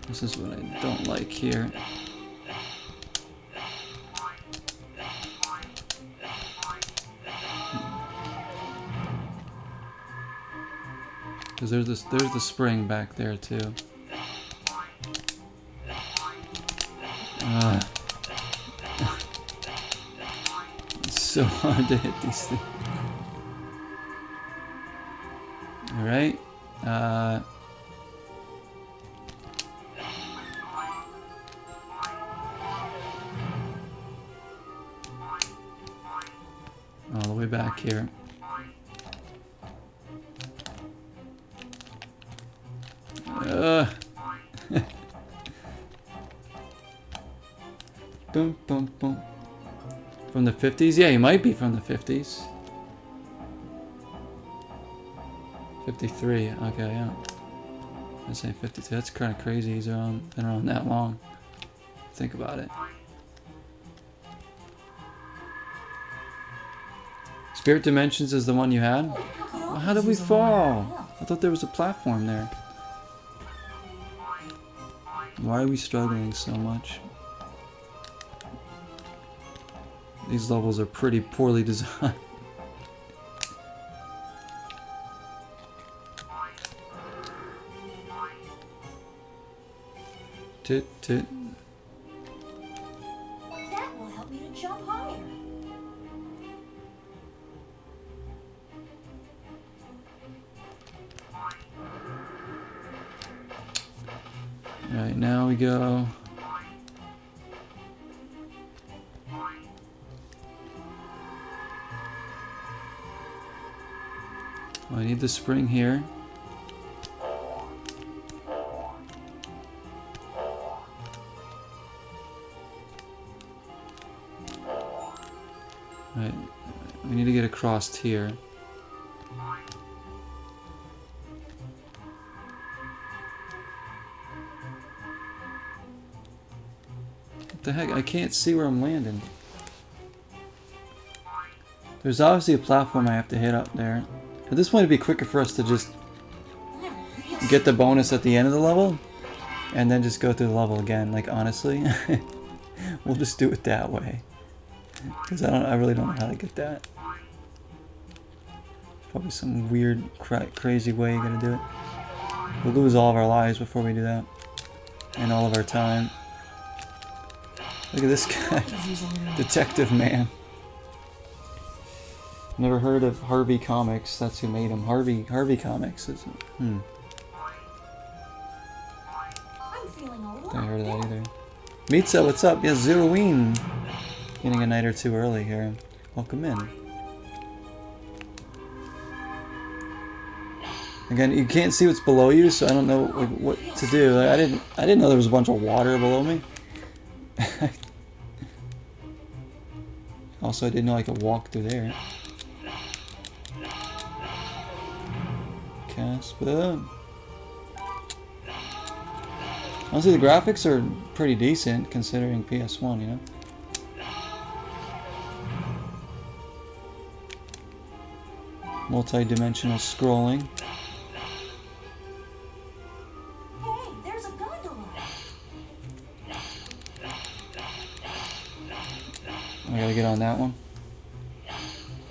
This is what I don't like here. Because there's the spring back there too. It's so hard to hit these things. Alright. All the way back here. Boom, boom, boom. From the 50s? Yeah, he might be from the 50s. 53, okay, yeah. I'm saying 52. That's kind of crazy. He's been around that long. Think about it. Spirit Dimensions is the one you had? Well, how did we fall? I thought there was a platform there. Why are we struggling so much? These levels are pretty poorly designed. Tit, tit. That will help me to jump higher. Alright, now we go. Well, I need the spring here. Right, we need to get across here. What the heck? I can't see where I'm landing. There's obviously a platform I have to hit up there. At this point, it'd be quicker for us to just get the bonus at the end of the level and then just go through the level again. Like, honestly, we'll just do it that way. Because I really don't know how to get that. Probably some weird, crazy way you're gonna do it. We'll lose all of our lives before we do that. And all of our time. Look at this guy. Detective Man. Never heard of Harvey Comics. That's who made him. Harvey Comics. Is it? I'm feeling a lot Never heard of that better. either. Mitza, what's up? Yeah, Zeroine. Getting a night or two early here. Welcome in. Again, you can't see what's below you, so I don't know what to do. Like, I didn't know there was a bunch of water below me. Also, I didn't know I could walk through there. CASPER. Honestly, the graphics are pretty decent considering PS1, you know? Multi-dimensional scrolling. Hey, there's a gondola. I gotta get on that one.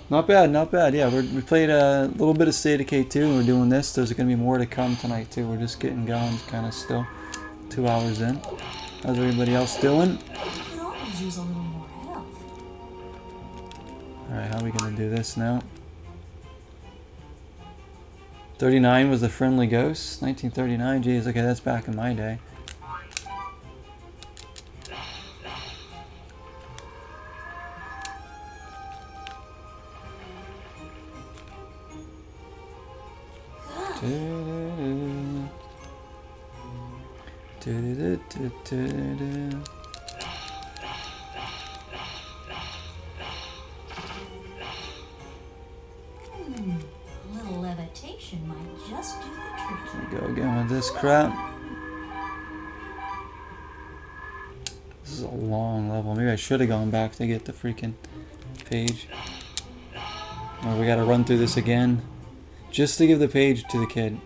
Not bad, not bad. Yeah, we played a little bit of State of Decay 2 and we're doing this. There's gonna be more to come tonight too. We're just getting going, kind of still. 2 hours in. How's everybody else doing? You could always use a little more help. Alright, how are we gonna do this now? 39 was the Friendly Ghost. 1939, geez, okay, that's back in my day. A little levitation might just do the trick. Go again with this crap. This is a long level. Maybe I should have gone back to get the freaking page. Or we gotta run through this again. Just to give the page to the kid.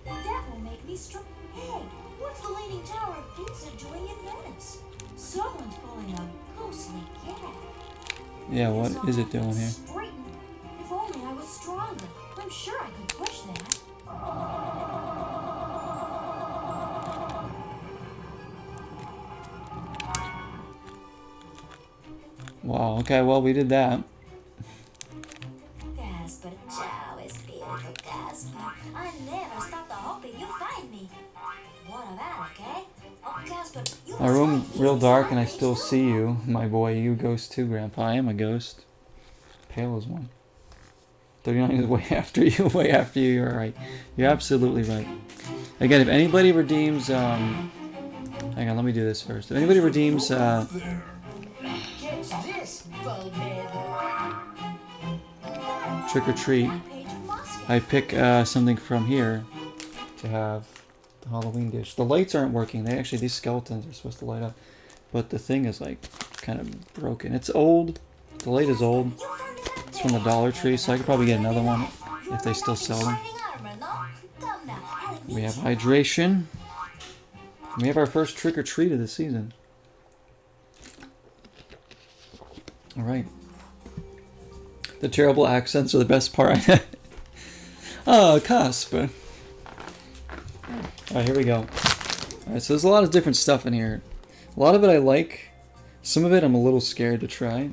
That will make me strong. Hey, what Yeah, what is it doing here? Straighten. If only I was stronger. I'm sure I could push that. Wow, okay, well, we did that. Casper, ciao, espiritu Casper. I never stop to hoping you find me. But what about it, eh? Oh, Casper, you My must room find real these dark and I zombies, still too. see you, my boy. You ghost too, Grandpa. I am a ghost. Pale as one. 39 is way after you, way after you. You're right. You're absolutely right. Again, if anybody redeems, hang on, let me do this first. If anybody redeems, There. Catch this, bughead. trick or treat, One page of Moscow. I pick something from here to have the Halloween dish. The lights aren't working. They actually, these skeletons are supposed to light up, but the thing is like kind of broken. It's old. The light is old. You found it up It's from the there. Dollar Tree, so I could probably get another one You're if they my still knight in sell them. shining armor, no? Come now, I'll admit We have you. hydration. We have our first trick or treat of the season. All right. The terrible accents are the best part. Oh, Casper. All right, here we go. All right, so there's a lot of different stuff in here. A lot of it I like. Some of it I'm a little scared to try.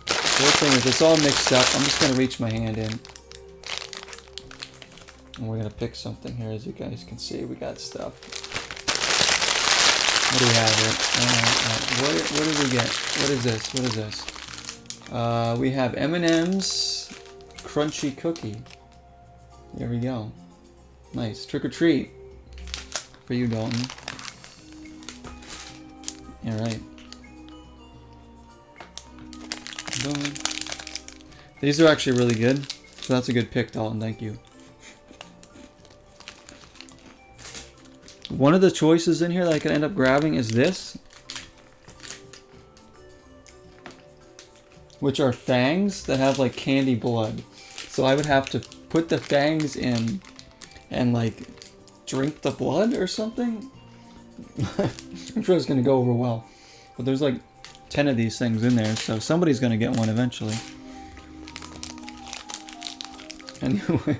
The other thing is it's all mixed up. I'm just going to reach my hand in. And we're going to pick something here. As you guys can see, we got stuff. What do we have here? What did we get? What is this? What is this? We have M&M's Crunchy Cookie. There we go. Nice. Trick or treat. For you, Dalton. Alright. Boom. These are actually really good. So that's a good pick, Dalton. Thank you. One of the choices in here that I could end up grabbing is this. Which are fangs that have like candy blood. So I would have to put the fangs in and like drink the blood or something. I'm sure it's gonna go over well. But there's like 10 of these things in there, so somebody's gonna get one eventually. Anyway.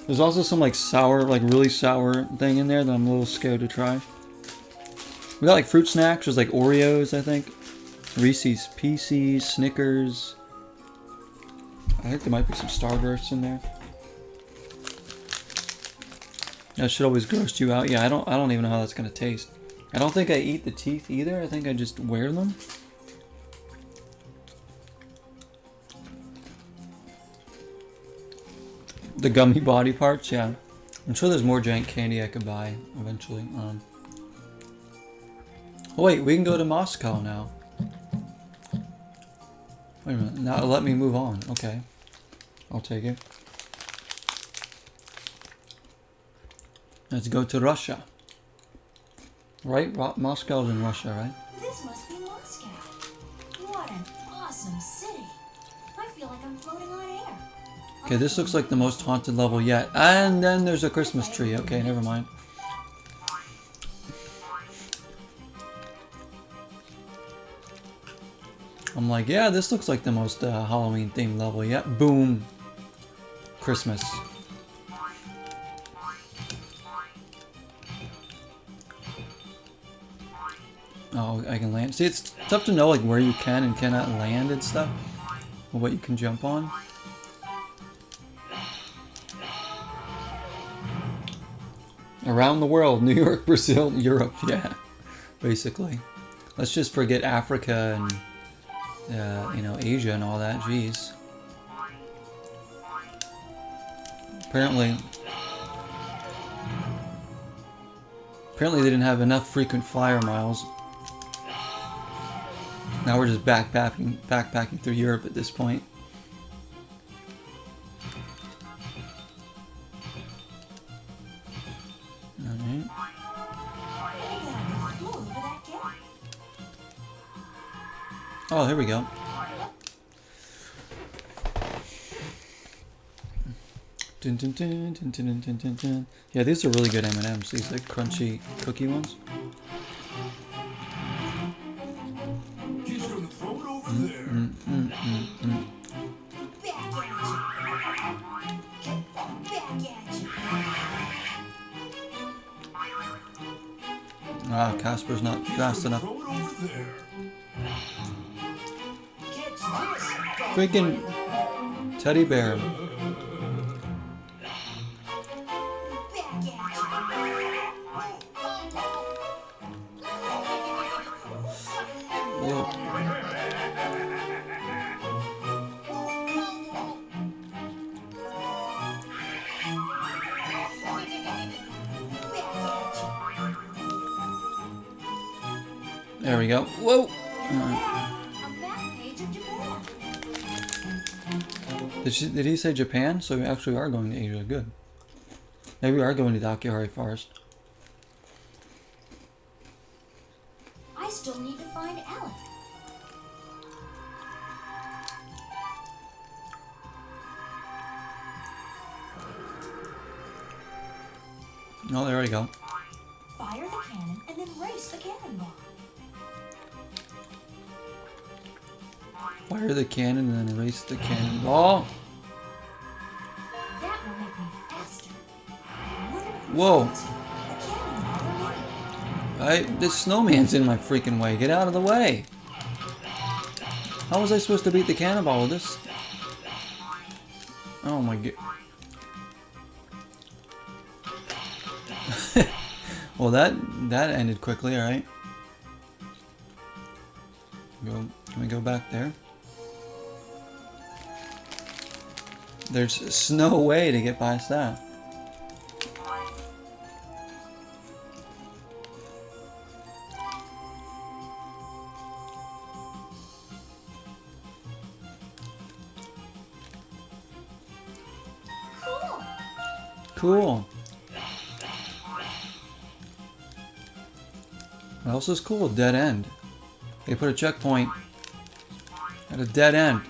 There's also some like sour, like really sour thing in there that I'm a little scared to try. We got like fruit snacks, there's like Oreos, I think. Reese's Pieces, Snickers. I think there might be some Starbursts in there. That should always gross you out. Yeah, I don't even know how that's gonna taste. I don't think I eat the teeth either. I think I just wear them. The gummy body parts, yeah. I'm sure there's more giant candy I could buy eventually. Oh wait, we can go to Moscow now. Wait a minute, now let me move on. Okay, I'll take it. Let's go to Russia. Right? Moscow's in Russia, right? This must be Moscow. What an awesome city. I feel like I'm floating on air. Okay, this looks like the most haunted level yet. And then there's a Christmas tree. Okay, never mind. I'm like, yeah, this looks like the most Halloween themed level yet. Boom. Christmas. Oh, I can land. See, it's tough to know like where you can and cannot land and stuff. Or what you can jump on. Around the world, New York, Brazil, Europe, yeah, basically. Let's just forget Africa and, you know, Asia and all that, jeez. Apparently they didn't have enough frequent flyer miles. Now we're just backpacking through Europe at this point. Alright. Oh, here we go. Dun, dun, dun, dun, dun, dun, dun, dun. Yeah, these are really good M&Ms. These like crunchy cookie ones. He's gonna throw it over there. Back at you. Back at you. Ah, Casper's not fast enough. Throw it over there. Catch this. Freaking teddy bear. Back at you. Whoa. There we go. Whoa. A map page of Japan. Did he say Japan? So we actually are going to Asia. Good. Maybe we are going to Dakihari Forest. I still need to find Alec. Oh, there we go. Fire the cannon and then race the cannonball. Fire the cannon and then erase the cannonball. That will make me faster. I wonder who's Whoa. faster, the cannonball or me? This snowman's in my freaking way. Get out of the way. How was I supposed to beat the cannonball with this? Oh my god. Well, that ended quickly, alright. Can we go back there? There's no way to get past that. Cool. Cool. What else is cool? Dead end. They put a checkpoint at a dead end.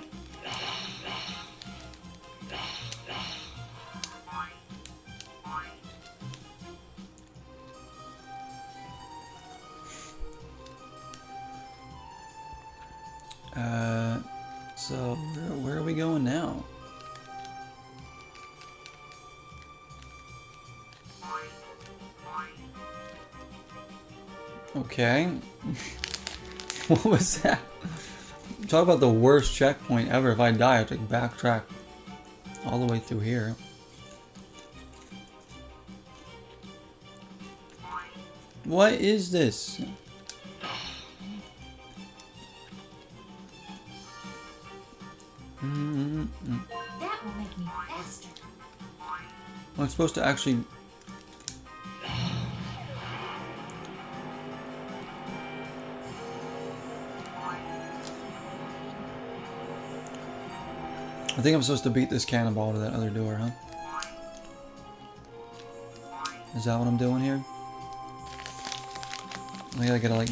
So where are we going now? Okay. What was that? Talk about the worst checkpoint ever. If I die, I have to backtrack all the way through here. What is this? That will make me faster. I'm supposed to actually... I think I'm supposed to beat this cannonball to that other door, huh? Is that what I'm doing here? I think I gotta like...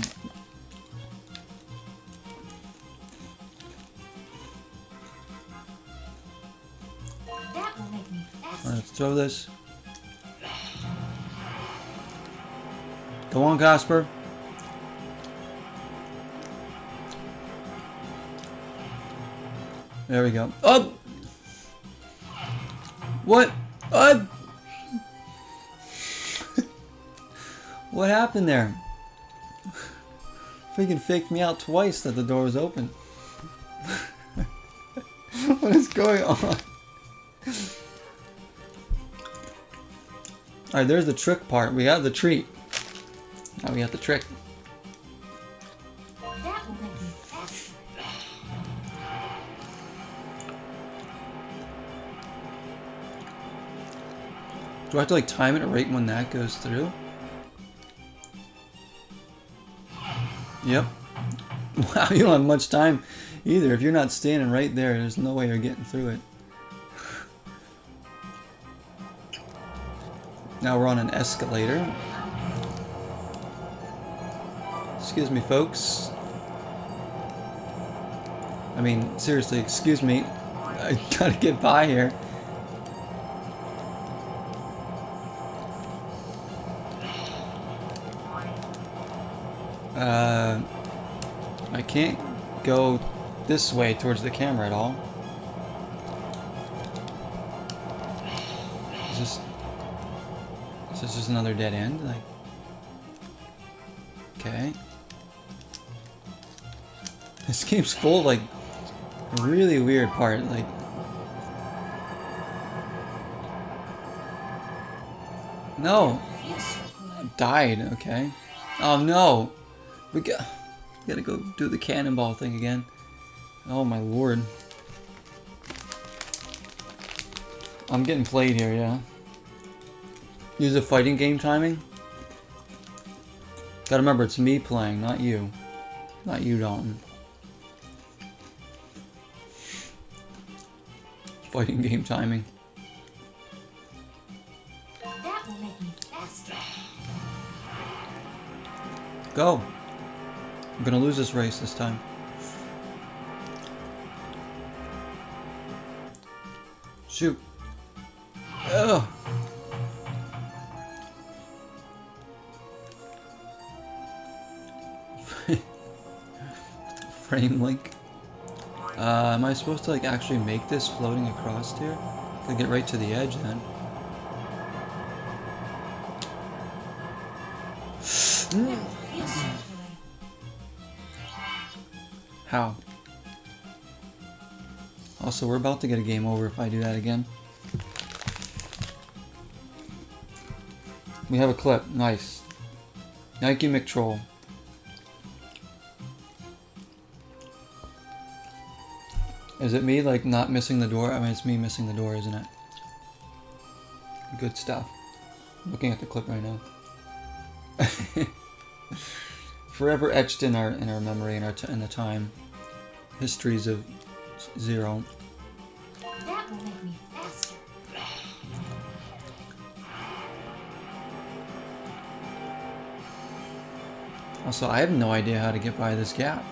That will make me faster. Alright, let's throw this. Go on, Casper. There we go. Oh! What? What happened there? Freaking faked me out twice that the door was open. What is going on? Alright, there's the trick part. We got the treat. Now we got the trick. That will make me faster. Do I have to like time it right when that goes through? Yep. Wow, you don't have much time either. If you're not standing right there, there's no way you're getting through it. Now we're on an escalator. Excuse me, folks. I mean, seriously, excuse me. I gotta get by here. I can't go this way towards the camera at all. Is this just another dead end? Like, okay. This game's full of like a really weird part. Like, no, died. Okay. Oh no, we gotta go do the cannonball thing again. Oh my lord. I'm getting played here, yeah. Use a fighting game timing. Gotta remember, it's me playing, not you. Not you, Dalton. Fighting game timing. That will make me faster. Go. I'm gonna lose this race this time. Shoot. Ugh. Frame link. Am I supposed to like actually make this floating across here? Could get right to the edge then. How? Also, we're about to get a game over if I do that again. We have a clip. Nice. Nike McTroll. Is it me, like, not missing the door? I mean, it's me missing the door, isn't it? Good stuff. I'm looking at the clip right now. Forever etched in our memory and in the time. Histories of Zero. That will make me faster. Also, I have no idea how to get by this gap.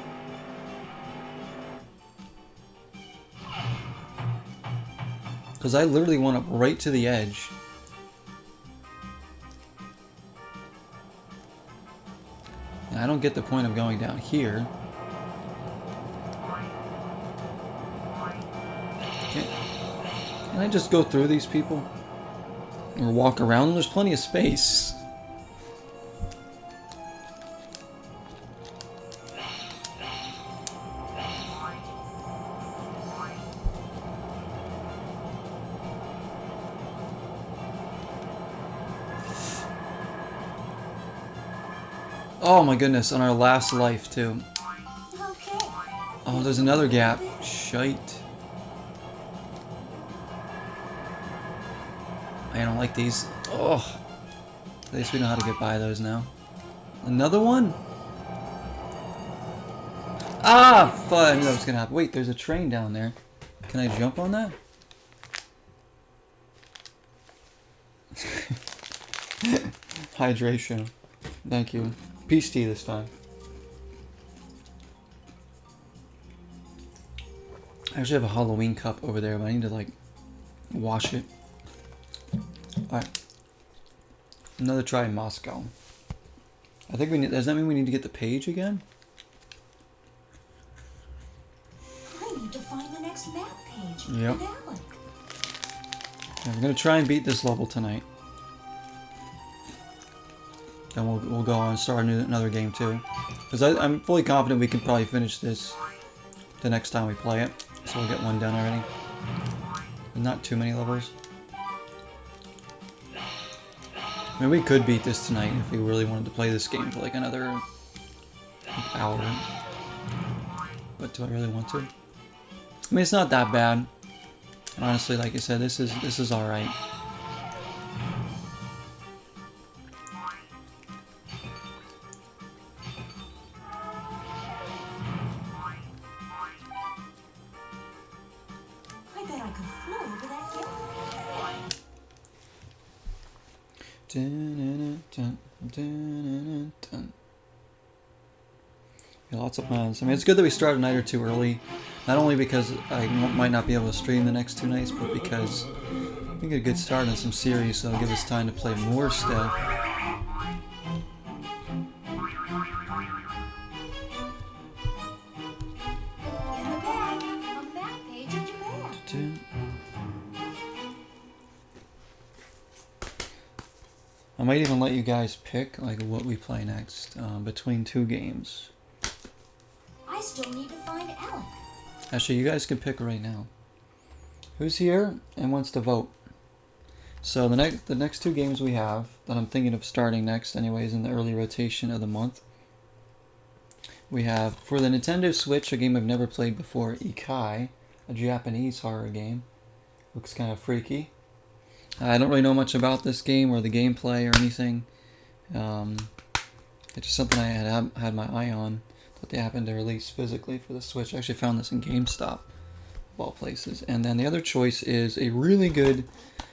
Because I literally went up right to the edge. And I don't get the point of going down here. Can I just go through these people? Or walk around them? There's plenty of space. Oh my goodness, on our last life too. Okay. Oh, there's another gap. Shite. I don't like these. Oh. At least we know how to get by those now. Another one? Ah! Fuck, I knew that was gonna happen. Wait, there's a train down there. Can I jump on that? Hydration. Thank you. Peace tea this time. I actually have a Halloween cup over there, but I need to like wash it. Alright. Another try in Moscow. I think we need. Does that mean we need to get the page again? I need to find the next map page. Yep. With Alec. Yeah, we're gonna try and beat this level tonight. Then we'll go on and start another game too. Because I'm fully confident we can probably finish this the next time we play it. So we'll get one done already. And not too many levels. I mean, we could beat this tonight if we really wanted to play this game for like another hour. But do I really want to? I mean, it's not that bad. Honestly, like I said, this is alright. I bet I could float over that gap. Yeah, lots of plans. I mean, it's good that we start a night or two early. Not only because I might not be able to stream the next 2 nights, but because we get a good start on some series, so it'll give us time to play more stuff. In the I might even let you guys pick like what we play next between two games. I still need to find Alec. Actually, you guys can pick right now. Who's here and wants to vote? So the next two games we have that I'm thinking of starting next, anyways, in the early rotation of the month. We have for the Nintendo Switch a game I've never played before, Ikai, a Japanese horror game. Looks kind of freaky. I don't really know much about this game or the gameplay or anything. It's just something I had my eye on that they happened to release physically for the Switch. I actually found this in GameStop, of all places. And then the other choice is a really good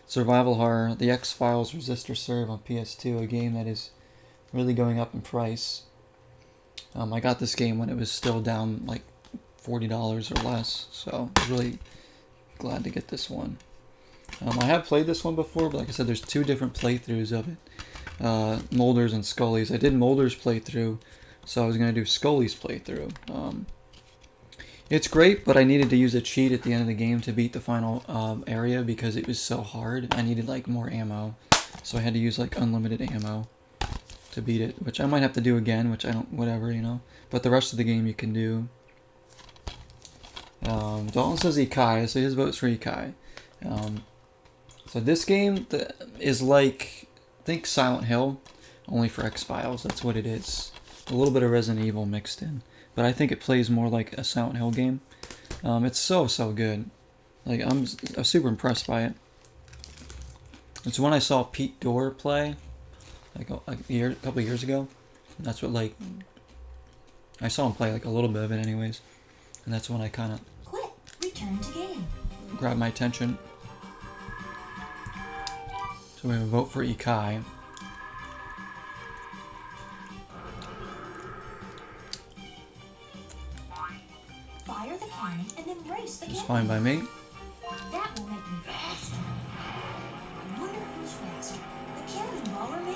survival horror, The X-Files Resistor Serve on PS2, a game that is really going up in price. I got this game when it was still down like $40 or less, so I was really glad to get this one. I have played this one before, but like I said, there's two different playthroughs of it. Mulder's and Scully's. I did Mulder's playthrough, so I was going to do Scully's playthrough. It's great, but I needed to use a cheat at the end of the game to beat the final area because it was so hard. I needed like more ammo, so I had to use like unlimited ammo to beat it, which I might have to do again, which I don't, whatever, you know. But the rest of the game you can do. Dalton says Ikai, so his vote's for Ikai. So this game is like, think Silent Hill, only for X-Files. That's what it is. A little bit of Resident Evil mixed in. But I think it plays more like a Silent Hill game. It's so good. Like, I'm super impressed by it. It's one I saw Pete Dorr play, like a couple of years ago. And that's what, like, I saw him play like a little bit of it anyways. And that's when I kind of Quit. Return to game. grabbed my attention. So we have a vote for Ikai. Fire the cannon and then race the It's cannon. fine by me. That will make me faster. I wonder who's faster, the cannonball or me?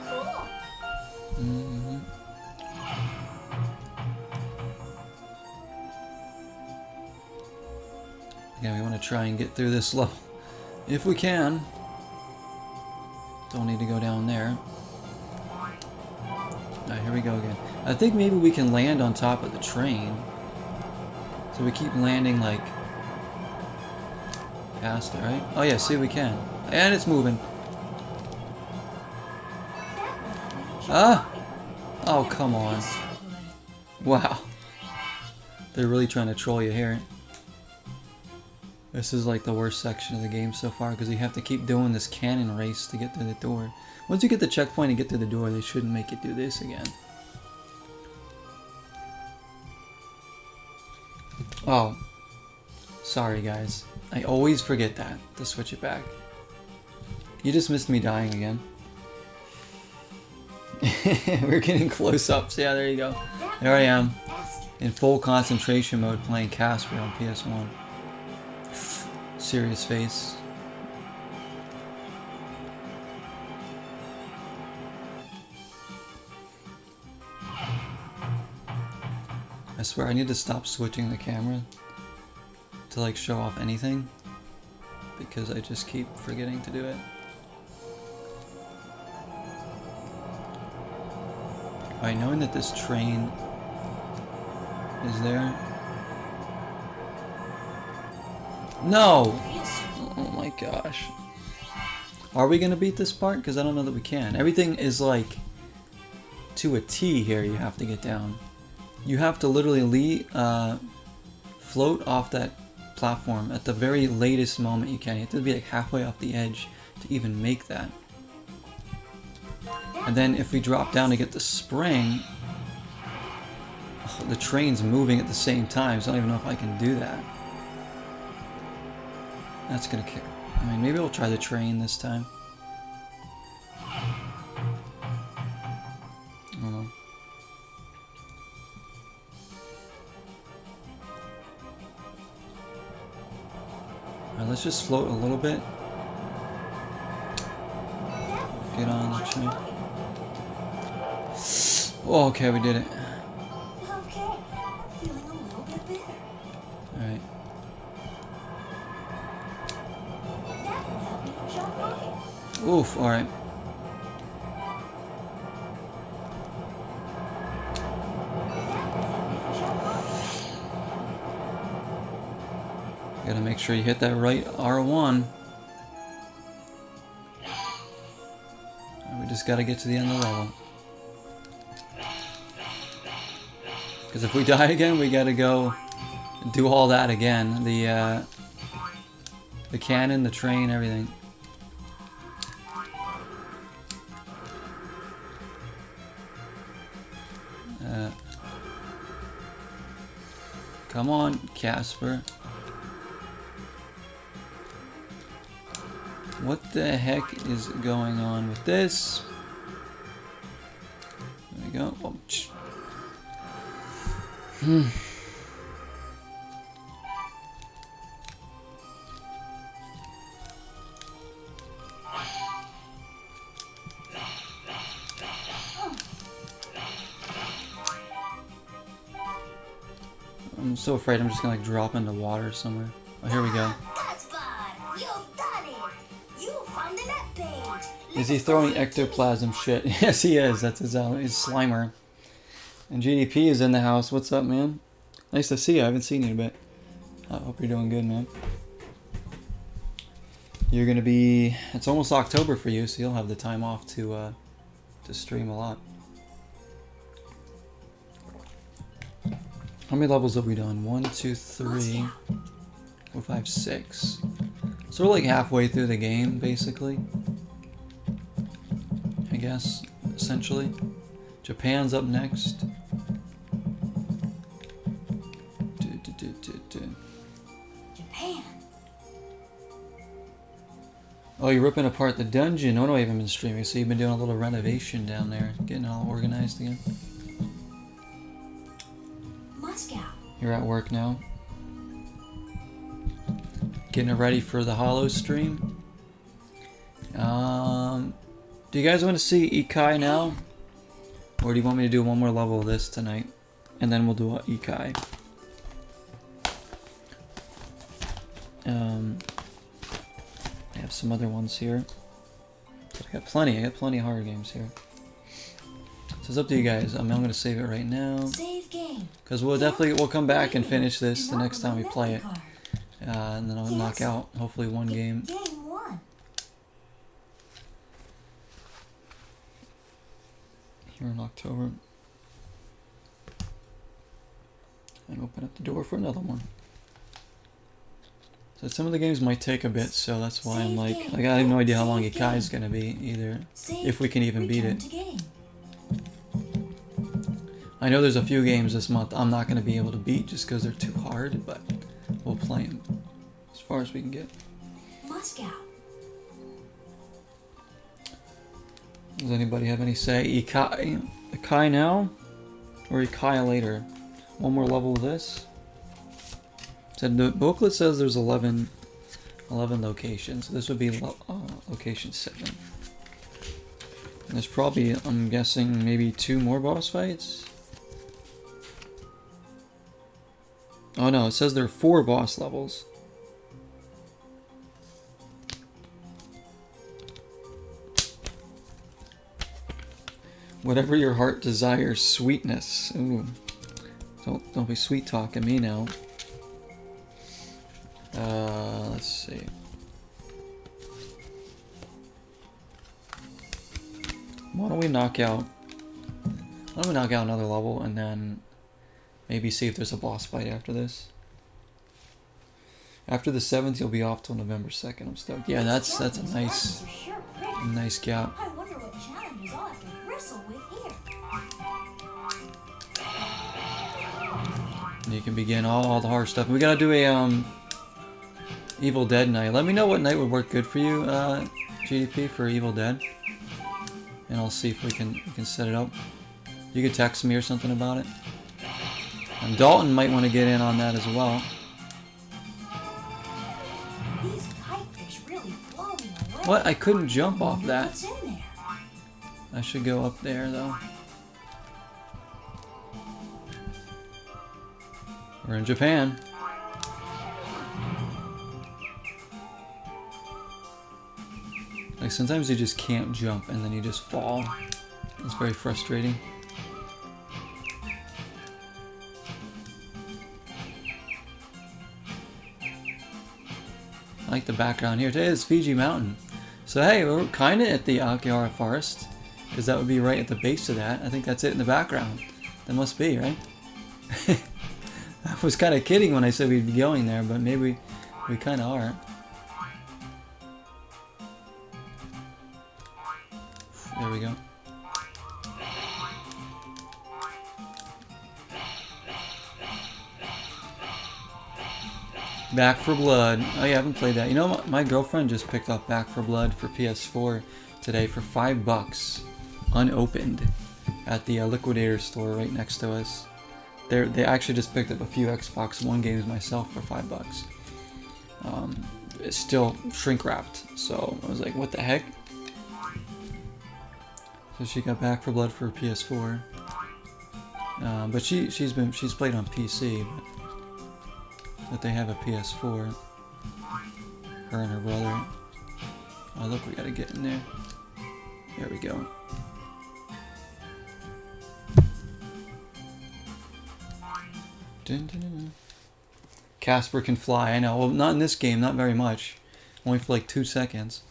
Cool. Yeah, we want to try and get through this level if we can. Don't need to go down there. Alright, here we go again. I think maybe we can land on top of the train. So we keep landing like past it, right? Oh yeah, see, we can. And it's moving. Ah! Oh, come on. Wow. They're really trying to troll you here. This is like the worst section of the game so far because you have to keep doing this cannon race to get through the door. Once you get the checkpoint and get through the door, they shouldn't make you do this again. Oh. Sorry guys. I always forget that to switch it back. You just missed me dying again. We're getting close-ups. Yeah, there you go. There I am. In full concentration mode playing Casper on PS1. Serious face. I swear I need to stop switching the camera to like show off anything because I just keep forgetting to do it. Alright, knowing that this train is there. No! Oh my gosh. Are we gonna beat this part? Because I don't know that we can. Everything is like to a T here you have to get down. You have to literally float off that platform at the very latest moment you can. You have to be like halfway off the edge to even make that. And then if we drop down to get the spring, oh, the train's moving at the same time, so I don't even know if I can do that. That's gonna kick. I mean, maybe I'll try the train this time. I don't know. Alright, let's just float a little bit. Get on the train. Oh, okay, we did it. Okay, Oof, alright. Gotta make sure you hit that right R1. We just gotta get to the end of the level. Because if we die again, we gotta go do all that again. The cannon, the train, everything. Come on, Casper. What the heck is going on with this? There we go. Oh, I'm so afraid I'm just gonna like drop into water somewhere. Oh, here we go. CASPER, you've done it. You found the net page. Is he throwing ectoplasm shit? Yes, he is. That's his Slimer. And GDP is in the house. What's up, man? Nice to see you. I haven't seen you in a bit. I hope you're doing good, man. You're gonna be. It's almost October for you, so you'll have the time off to stream a lot. How many levels have we done? 1, 2, 3, 4, 5, 6. So we're like halfway through the game, basically. I guess, essentially. Japan's up next. Japan. Oh, you're ripping apart the dungeon. Oh no, I haven't been streaming, so you've been doing a little renovation down there. Getting all organized again. Moscow. You're at work now. Getting it ready for the Hollow stream. Do you guys want to see Ikai now? Or do you want me to do one more level of this tonight? And then we'll do Ikai. I have some other ones here. But I got plenty of horror games here. So it's up to you guys. I'm going to save it right now. Save game. Because we'll come back and finish this the next time we play it. And then I'll knock out hopefully one game. Game 1. Here in October. And open up the door for another one. So some of the games might take a bit, so that's why I'm like I have no idea how long Ikai is going to be either. If we can even beat it. I know there's a few games this month I'm not going to be able to beat just because they're too hard, but we'll play them as far as we can get. Moscow. Does anybody have any say? Ikai now? Or Ikai later? One more level of this? So the booklet says there's 11 locations. This would be location 7. And there's probably, I'm guessing, maybe 2 more boss fights? Oh no, it says there are 4 boss levels. Whatever your heart desires, sweetness. Ooh. Don't be sweet talking me now. Let's see. Why don't we knock out another level and then maybe see if there's a boss fight after this. After the 7th, you'll be off till November 2nd. I'm stoked. Yeah, that's a nice gap. I wonder what challenges I'll have to wrestle with here. And you can begin all the hard stuff. We gotta do a Evil Dead night. Let me know what night would work good for you, GDP, for Evil Dead. And I'll see if we can set it up. You could text me or something about it. And Dalton might want to get in on that as well. These pipefish really blow me away. What? I couldn't jump off that. What's in there? I should go up there though. We're in Japan. Like sometimes you just can't jump and then you just fall. It's very frustrating. I like the background here. Today is Fiji Mountain. So hey, we're kind of at the Akihabara Forest, because that would be right at the base of that. I think that's it in the background. That must be, right? I was kind of kidding when I said we'd be going there, but maybe we kind of are. There we go. Back for Blood. Oh yeah, I haven't played that. You know, my girlfriend just picked up Back for Blood for PS4 today for $5, unopened, at the Liquidator store right next to us. They actually just picked up a few Xbox One games myself for $5. It's still shrink wrapped, so I was like, what the heck? So she got Back for Blood for her PS4, but she's played on PC. But they have a PS4. Her and her brother. Oh look, we gotta get in there. There we go. Dun, dun, dun, dun. Casper can fly, I know. Well, not in this game, not very much. Only for like 2 seconds.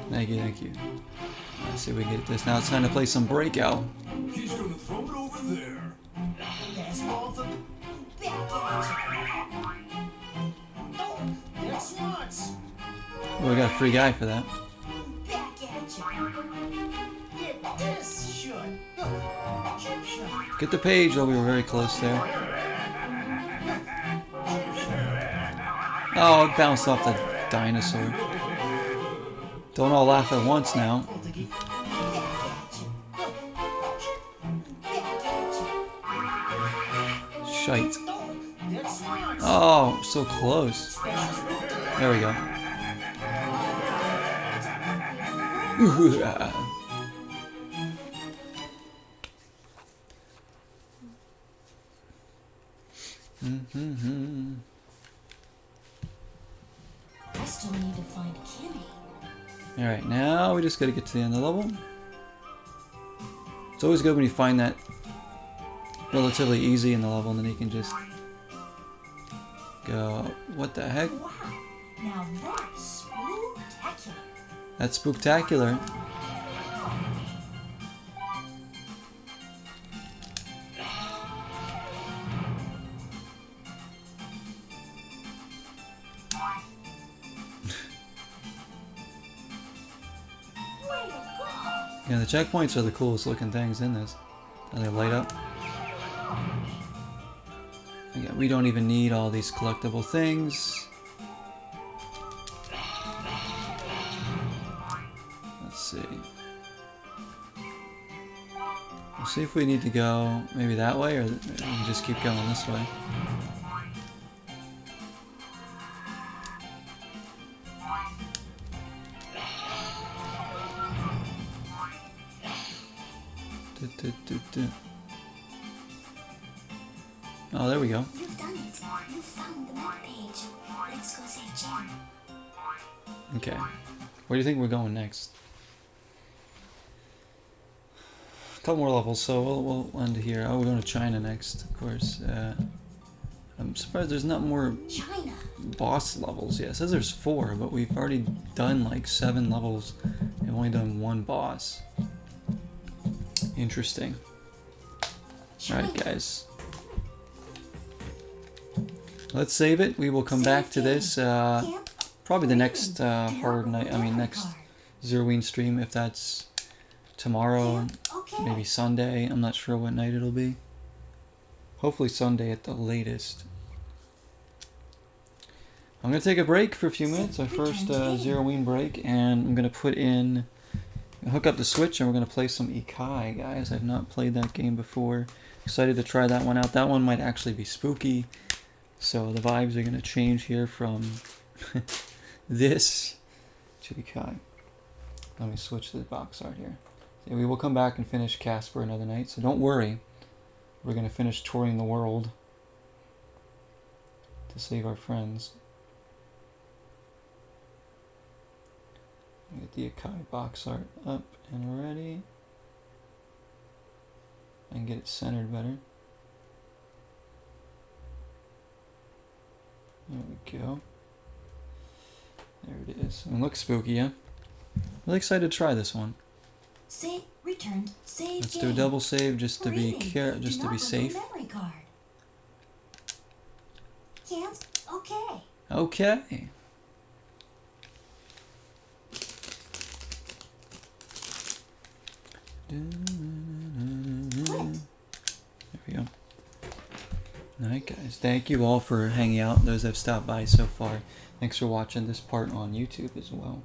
Thank you, thank you. Let's see if we can get this. Now it's time to play some Breakout. He's gonna throw it over there. That's all the Oh, that's nuts. Oh, we got a free guy for that. Back at you. Get this shot. Chip shot. Get the page. Oh, we were very close there. Oh, it bounced off the dinosaur. Don't all laugh at once now. Shite. Oh, so close. There we go. I still need to find Kimmy. Alright, now we just gotta get to the end of the level. It's always good when you find that relatively easy in the level, and then you can just go, what the heck? Wow, now that's spectacular. That's spooktacular. Way to go. Yeah, the checkpoints are the coolest looking things in this. How they light up. Again, we don't even need all these collectible things. Let's see. We'll see if we need to go maybe that way, or we can just keep going this way. Oh, there we go. You've done it. You found the map page. Let's go save Jim. Okay. Where do you think we're going next? A couple more levels, so we'll end here. Oh, we're going to China next, of course. I'm surprised there's not more China. boss levels. Yeah, it says there's 4, but we've already done like 7 levels and only done 1 boss. Interesting. Alright, guys. Let's save it. We will come back to this probably the next hard night. I mean, next Zeroween stream, if that's tomorrow, Okay. maybe Sunday. I'm not sure what night it'll be. Hopefully Sunday at the latest. I'm gonna take a break for a few minutes. Our first Zeroween break, and I'm gonna hook up the Switch, and we're gonna play some Ikai, guys. I've not played that game before. Excited to try that one out. That one might actually be spooky. So the vibes are going to change here from this to Ikai. Let me switch to the box art here. Yeah, we will come back and finish Casper another night, so don't worry. We're going to finish touring the world to save our friends. Get the Akai box art up and ready. And get it centered better. There we go. There it is. It looks spooky, yeah? Really excited to try this one. Save, returned, save Let's game. do a double save just to be Reading. just Do to be not safe. remove memory card. Can't. Okay. Okay. Clicked. There we go. Alright guys, thank you all for hanging out. Those that have stopped by so far. Thanks for watching this part on YouTube as well.